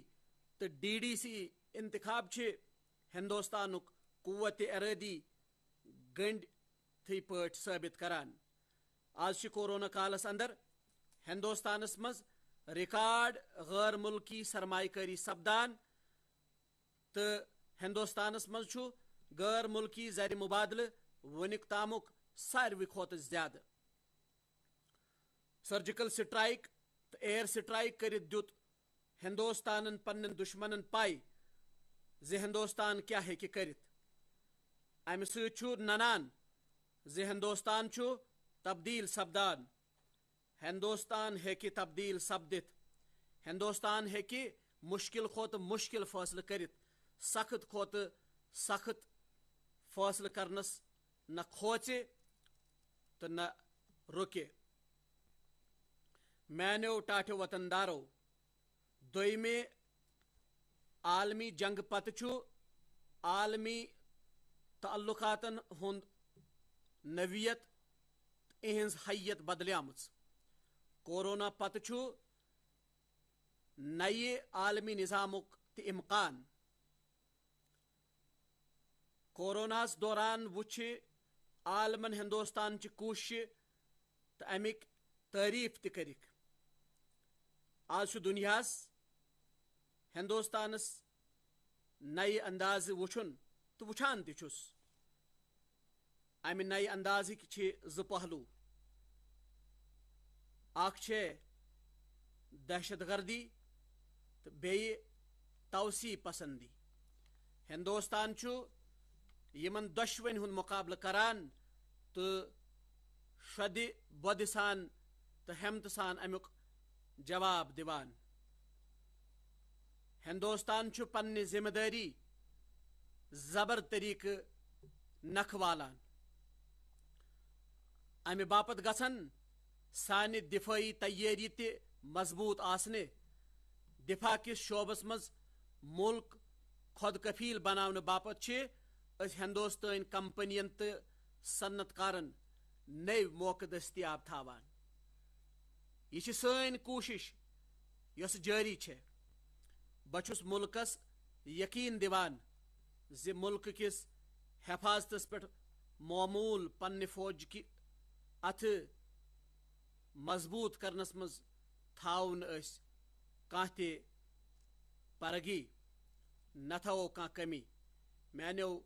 تو DDC انتخاب چھ ہندوستانک قوت ارادی گنڈتھٕے پٲٹھۍ ثٲبت کران. آز چھ کورونا کالس اندر ہندوستانس مز ریکارڈ غیر ملکی سرمایہ کاری سپدان تو ہندوستانس مز چھُ غیر ملکی زر مبادلہ ونیک تامک ساروی کھوتہ زیادہ. سرجیکل سٹرائک تو ایئر سٹرائک کرت دیت ہندوستان پنن دشمنن پائی زِ ہندوستان کیا ہیکہِ کرت. امہ سۭتۍ چھُ ننان زِ ہندوستان چھُ تبدیل سپدان. ہندوستان ہیکہِ تبدیل سپدتھ. ہندوستان ہیکہِ مشکل کھوتہ مشکل فٲصلہٕ کرت. سخت کھوتہ سخت فٲصلہٕ کرنس نہ کھوژِ تو نہ رُکہِ. میانیو ٹاٹھیو وطن دارو، دویمہِ عالمی جنگ پتہ چھُ عالمی تعلقاتن ہند نوعیت اہنز حیت بدلیمٕژ. کورونا پتہ چھُ نئے عالمی نظامک تہِ امکان. کوروناس دوران وچھ عالمن ہندوستان چہ کوششہِ تو امک تعریف تہِ کرکھ. آز چھُ دنیاہس ہندوستانس نئے اندازٕ وچھُن تو وچھان تہِ چھُس. امہ نئے اندازٕکۍ چھ زٕ پہلو. اکھ چھے دہشت گردی تو بیٚیہِ توسیع پسندی. ہندوستان چھُ یمن دۄشوٕنی ہُنٛد مقابلہٕ کران تہٕ شدِ بۄدِ سان تو ہمتہٕ سان امیُک جواب دِوان. ہندوستان چھُ پننہِ ذمہ دٲری زبر طریقہٕ نکھٕ والان. امہ باپت گژھن سانہِ دفٲعی تیٲری تہِ مضبوط آسنہِ. دفاع کس شعبس مز ملک خود کفیل بناونہٕ باپت چھ أسۍ ہندوستٲنۍ کمپنین تہٕ صنعت کارن نٔوۍ موقعہٕ دٔستیاب تھاوان. یہ چھ سٲنۍ کوٗشش یۄس جٲری چھےٚ. بہٕ چھُس ملکس یقین دِوان زِ ملکہٕ کِس حفاظتس پٮ۪ٹھ معموٗل پننہِ فوجکہِ اتھٕ مضبوط کرنس منٛز تھاوو نہٕ أسۍ کانٛہہ تہِ پرگی، نہ تھاوو کانٛہہ کمی. میانیو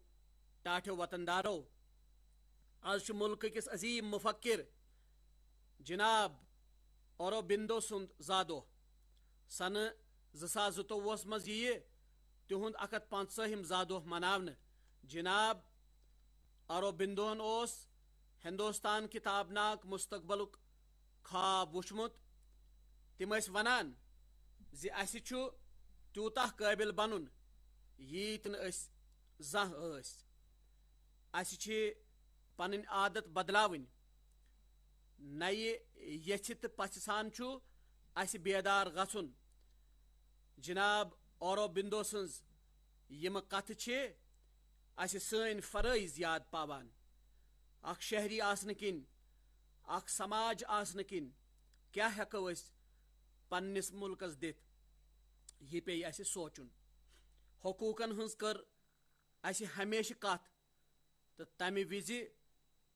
ٹاٹھیو وطن دارو، آز چھُ ملکہٕ کِس عظیٖم مفکر جناب اوربندو سُنٛد زا دۄہ. سنہٕ 2022 مز یِیہِ تِہُنٛد 150ہِم زا دۄہ مناونہٕ. جناب اوربندوہن اوس ہندوستان کہِ تابناک مستقبلُک خواب وُچھمُت. تِم ٲسۍ ونان زِ اسہِ چھُ تیوٗتاہ قٲبِل بنُن ییٖتۍ نہٕ أسۍ زانٛہہ ٲسۍ. اسہِ چھِ پنٕنۍ عادت بدلاوٕنۍ. نَیہِ یژھِ تہٕ پژھِ سان چھُ اسہِ بیدار گژھُن. جناب اوربندو سٕنٛز یِمہٕ کتھٕ چھِ اسہِ سٲنۍ فرٲیض یاد پاوان. اکھ شہری آسنہٕ کِنۍ، اکھ سماج آسنہٕ کِنۍ کیٛاہ ہٮ۪کو أسۍ پننِس ملکس دِتھ، یہِ پیٚیہِ اسہِ سونٛچُن. حقوٗقن ہٕنٛز کٔر اسہِ ہمیشہٕ کتھ تہٕ تمہِ وِزِ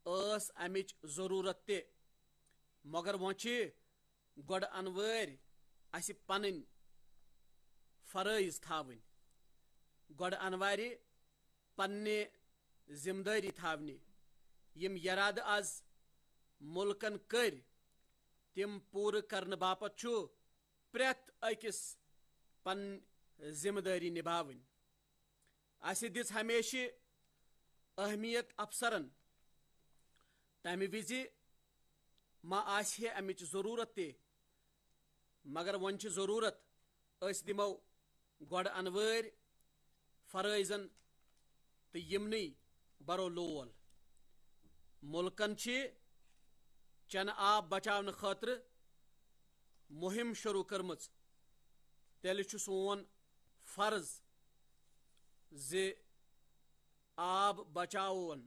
ٲس امِچ ضروٗرت تہِ. مگر وۄنۍ چھِ گۄڈٕ انوٲرۍ اسہِ پنٕنۍ فرٲیض تھاوٕنۍ. گۄڈٕ انوارِ پنہ ذمہ داری تھاونہ یم یراد آز ملکن کر تم پور کرنے باپت چھُ پریت أکس پن ذمہ داری نبھاون اسہ دِژ ہمیشہ اہمیت افسرن تمہ وز ما آسہِ ہے امچ ضرورت تہ مگر ون چھ ضرورت اس دمو گۄڈٕ انوٲرۍ فرٲیضن تہٕ یمنٕے برو لول ملکن چھ چنہٕ آب بچاونہٕ خٲطرٕ مہم شروع کٔرمٕژ تیٚلہِ چھُ سون فرض زِ آب بچاوون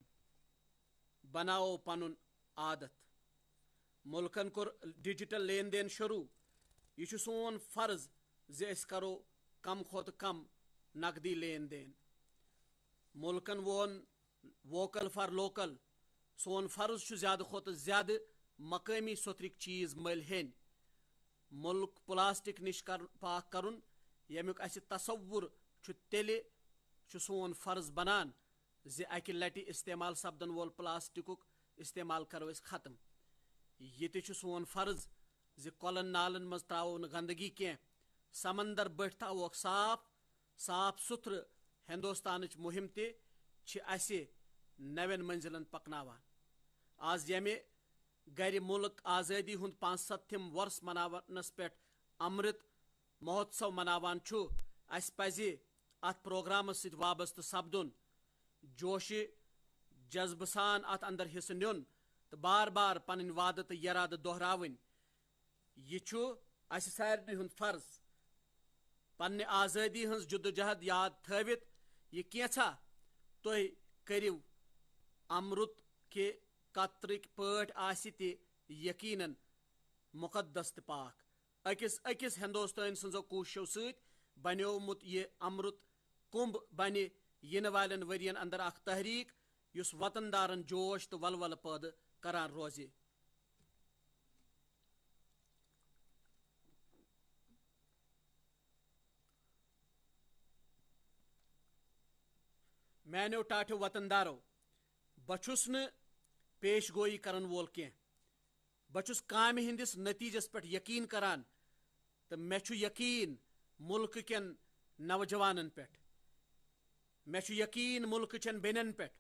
بناوو پنُن عادت ملکن کوٚر ڈیجیٹل لین دین شروع یہ چھُ سون فرض زِ أسۍ کرو کم کھۄتہٕ کم نقدی لین دین ملکن وون ووکل فار لوکل سون فرض چھُ زیادٕ کھۄتہٕ زیادٕ مقٲمی صوترٕکۍ چیٖز مٔلۍ ہیٚنۍ ملک پلاسٹک نش پاک کرُن ییٚمیُک اسہِ تصور چھُ تیٚلہِ چھُ سون فرض بنان زِ اکہِ لٹہِ استعمال سپدن وول پلاسٹکُک استعمال کرو أسۍ ختم یہ تہِ چھُ سون فرض زِ کۄلن نالن منٛز تراوو نہٕ گندگی کینٛہہ سمندر بٔٹھۍ تھاووکھ صاف صاف ستھرٕ ہندوستانٕچ مہم تہِ چھِ اسہِ نوین منزلن پکناوان آز ییٚمہِ گرِ ملک آزٲدی ہُنٛد 75 ورس مناونس پٮ۪ٹھ امرت مہوتسو مناوان چھُ اسہِ پزِ اتھ پروگرامس سۭتۍ وابستہٕ سپدُن جوشہِ جذبہٕ سان اتھ اندر حصہٕ نیُن تہٕ بار بار پنٕنۍ وعدٕ تہٕ یرادٕ دۄہراوٕنۍ یہ چھُ اسہِ سارنٕے ہُنٛد فرض پننہِ آزٲدی ہٕنٛز جدوجہد یاد تھٲوِتھ یہ کینٛژھا تُہۍ کٔرِو امرت کہِ قطرٕکۍ پٲٹھۍ آسہِ تہِ یقیناً مقدس تہٕ پاک أکِس أکِس ہندوستٲنۍ سٕنٛزو کوٗششو سۭتۍ بنیومُت یہ امرت کُمب بنہِ یِنہٕ والٮ۪ن ؤرین اندر اکھ تحریک یُس وطن دارن جوش تہٕ ولولہٕ پٲدٕ کران روزِ میانیو ٹاٹھیو وطن دارو بہٕ چھُس نہٕ پیش گوئی کرن وول کینٛہہ بہٕ چھُس کامہِ ہٕنٛدِس نتیجس پٮ۪ٹھ یقین کران تہٕ مےٚ چھُ یقین ملکہٕ کٮ۪ن نوجوانن پٮ۪ٹھ مےٚ چھُ یقین ملکہٕ چٮ۪ن بیٚنٮ۪ن پٮ۪ٹھ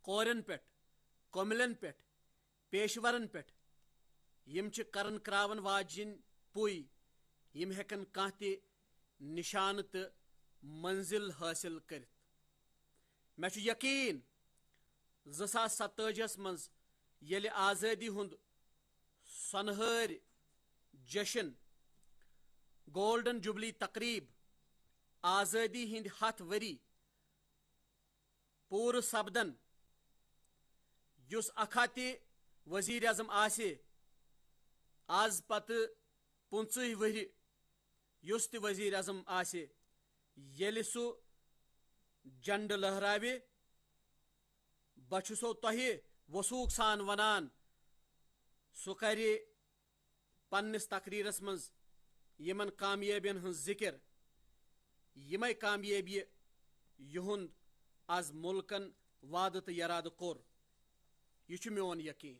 کورٮ۪ن پٮ۪ٹھ کوٚملٮ۪ن پٮ۪ٹھ پیشورن پٮ۪ٹھ یِم چھِ کرن کراون واجِنۍ پُے یِم ہٮ۪کن کانٛہہ تہِ نشانہٕ تہٕ منزل حٲصِل کٔرِتھ مےٚ چھُ یقین 2027 منٛز ییٚلہِ آزٲدی ہُنٛد سۄنہٲرۍ جشن گولڈن جوبلی تقریب آزٲدی ہٕنٛدۍ 100 ؤری پوٗرٕ سپدن یُس اکھ ہتہِ وزیر اعظم آسہِ آز پتہٕ 25 ؤری یُس تہِ وزیر اعظم آسہِ ییٚلہِ سُہ جنڈٕ لہراوِ بہٕ چھُسو تۄہہِ وثوق سان ونان سُہ کرِ پننِس تقریرس منٛز یِمن کامیٲبین ہٕنٛز ذکر یِمے کامیٲبیہِ یِہُنٛد آز ملکن وعدٕ تہٕ یرادٕ کوٚر یہ چھُ میون یقین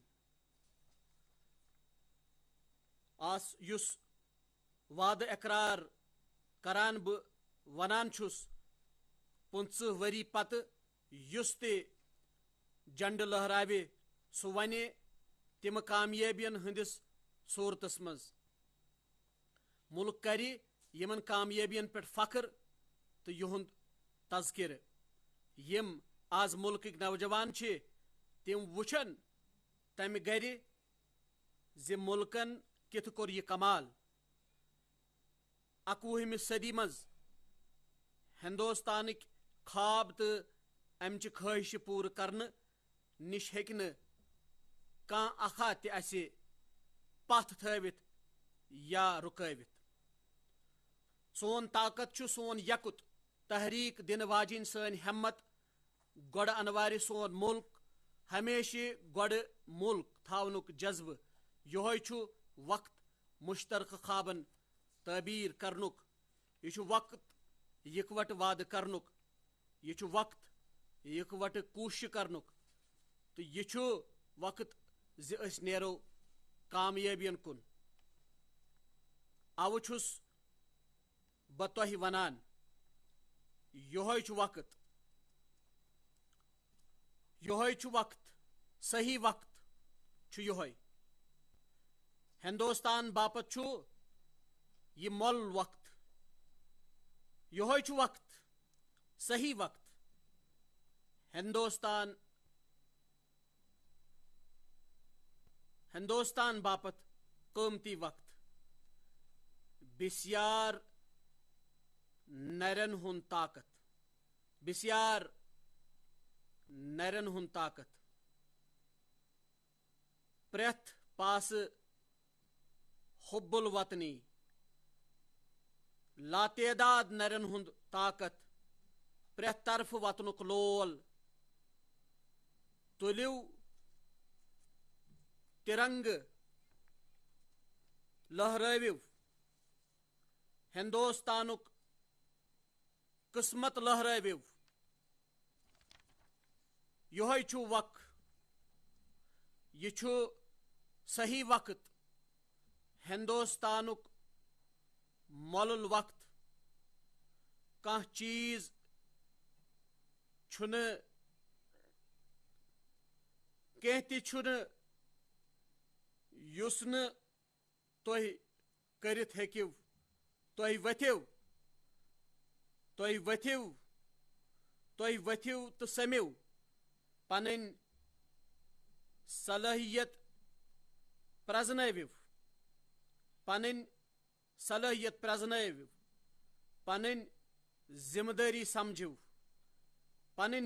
یُس وعدٕ اقرار کران بہٕ ونان چھُس 25 ؤری پتہٕ یُس تہِ جنڈٕ لہراوِ سُہ ونہِ تِمہٕ کامیٲبین ہٕنٛدِس صوٗرتس منٛز ملک کرِ یِمن کامیٲبین پٮ۪ٹھ فخر تہٕ یِہُنٛد تذکرٕ یِم آز ملکٕکۍ نوجوان چھِ تِم وٕچھن تمہِ گرِ زِ ملکن کِتھ کوٚر یہِ کمال 21ہمہِ صدی منٛز ہندوستانٕکۍ خواب تہٕ امچہِ خٲہشہِ پوٗرٕ کرنہٕ نِش ہیٚکہِ نہٕ کانٛہہ اکھا تہِ اسہِ پتھ تھٲوِتھ یا رُکٲوِتھ سون طاقت چھُ سون یکُت تحریک دِنہٕ واجیٚنۍ سٲنۍ ہمت گۄڈٕ انوارِ سون ملک ہمیشہِ گۄڈٕ ملک تھاونُک جذبہٕ یِہوے چھُ وقت مشترکہٕ خوابن تعبیٖر کرنُک یہ چھُ وقت یِکوٹہٕ وعدٕ کرنُک یہ چھُ وقت اکوٹ کوشش کرنک تو یہ وقت زِ نیرو کامیابین کن او چھس بہ تہ ونان یہ وقت صحیح وقت یہ ہندوستان باپت یہ مول وقت یہ وقت صحیح وقت ہندوستان باپت قیمتی وقت بسیار نرین ہند طاقت بسیار نرین ہند طاقت پریتھ پاس حب الوطنی لاتعداد نرین ہند طاقت پریتھ طرف وطنک لول تلیو ترنگ لہرٲوِو ہندوستانک قسمت لہرٲوِو یہ وقت یہ صحیح وقت ہندوستانک مۄلُل وقت کانٛہہ چیز چھُنہٕ کینٛہہ تہِ چھُنہٕ یُس نہٕ تُہۍ کٔرِتھ ہیٚکِو تُہۍ ؤتھِو تہٕ سٔمِو پنٕنۍ صلٲحیت پرٛزنٲوِو پنٕنۍ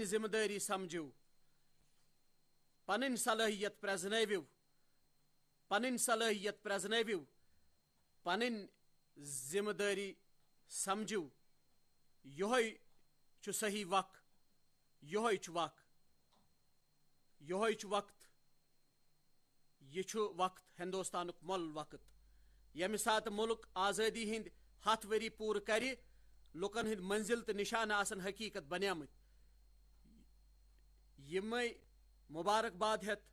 ذمہٕ دٲری سمجھِو پنٕنۍ صلٲحیت پرٛزنٲوِو پنٕنۍ ذمہٕ دٲری سمجھِو یہ صحیح وقت یہ وقت یہ وقت ہندوستانک مۄل وقت ییٚمہِ ساتہٕ ملک آزٲدی ہٕنٛدۍ 100 ؤری پوٗرٕ کرِ لُکن ہٕنٛدۍ منزل تہٕ نشانہٕ آسن حقیقت بنیمٕتۍ یِمے مبارکباد ہیتھ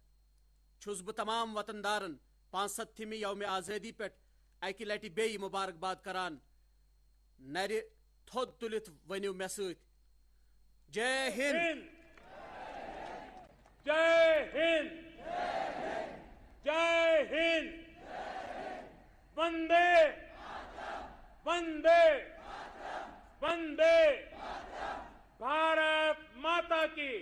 چھُس بہٕ تمام وطن دارن 65مہِ یومِ آزٲدی پٮ۪ٹھ اکہِ لٹہِ بیٚیہِ مبارکباد کران نرِ تھوٚد تُلِتھ ؤنِو مےٚ سۭتۍ جے ہند جے ہند جے ہند وندے وندے وندے بھارت ماتا کی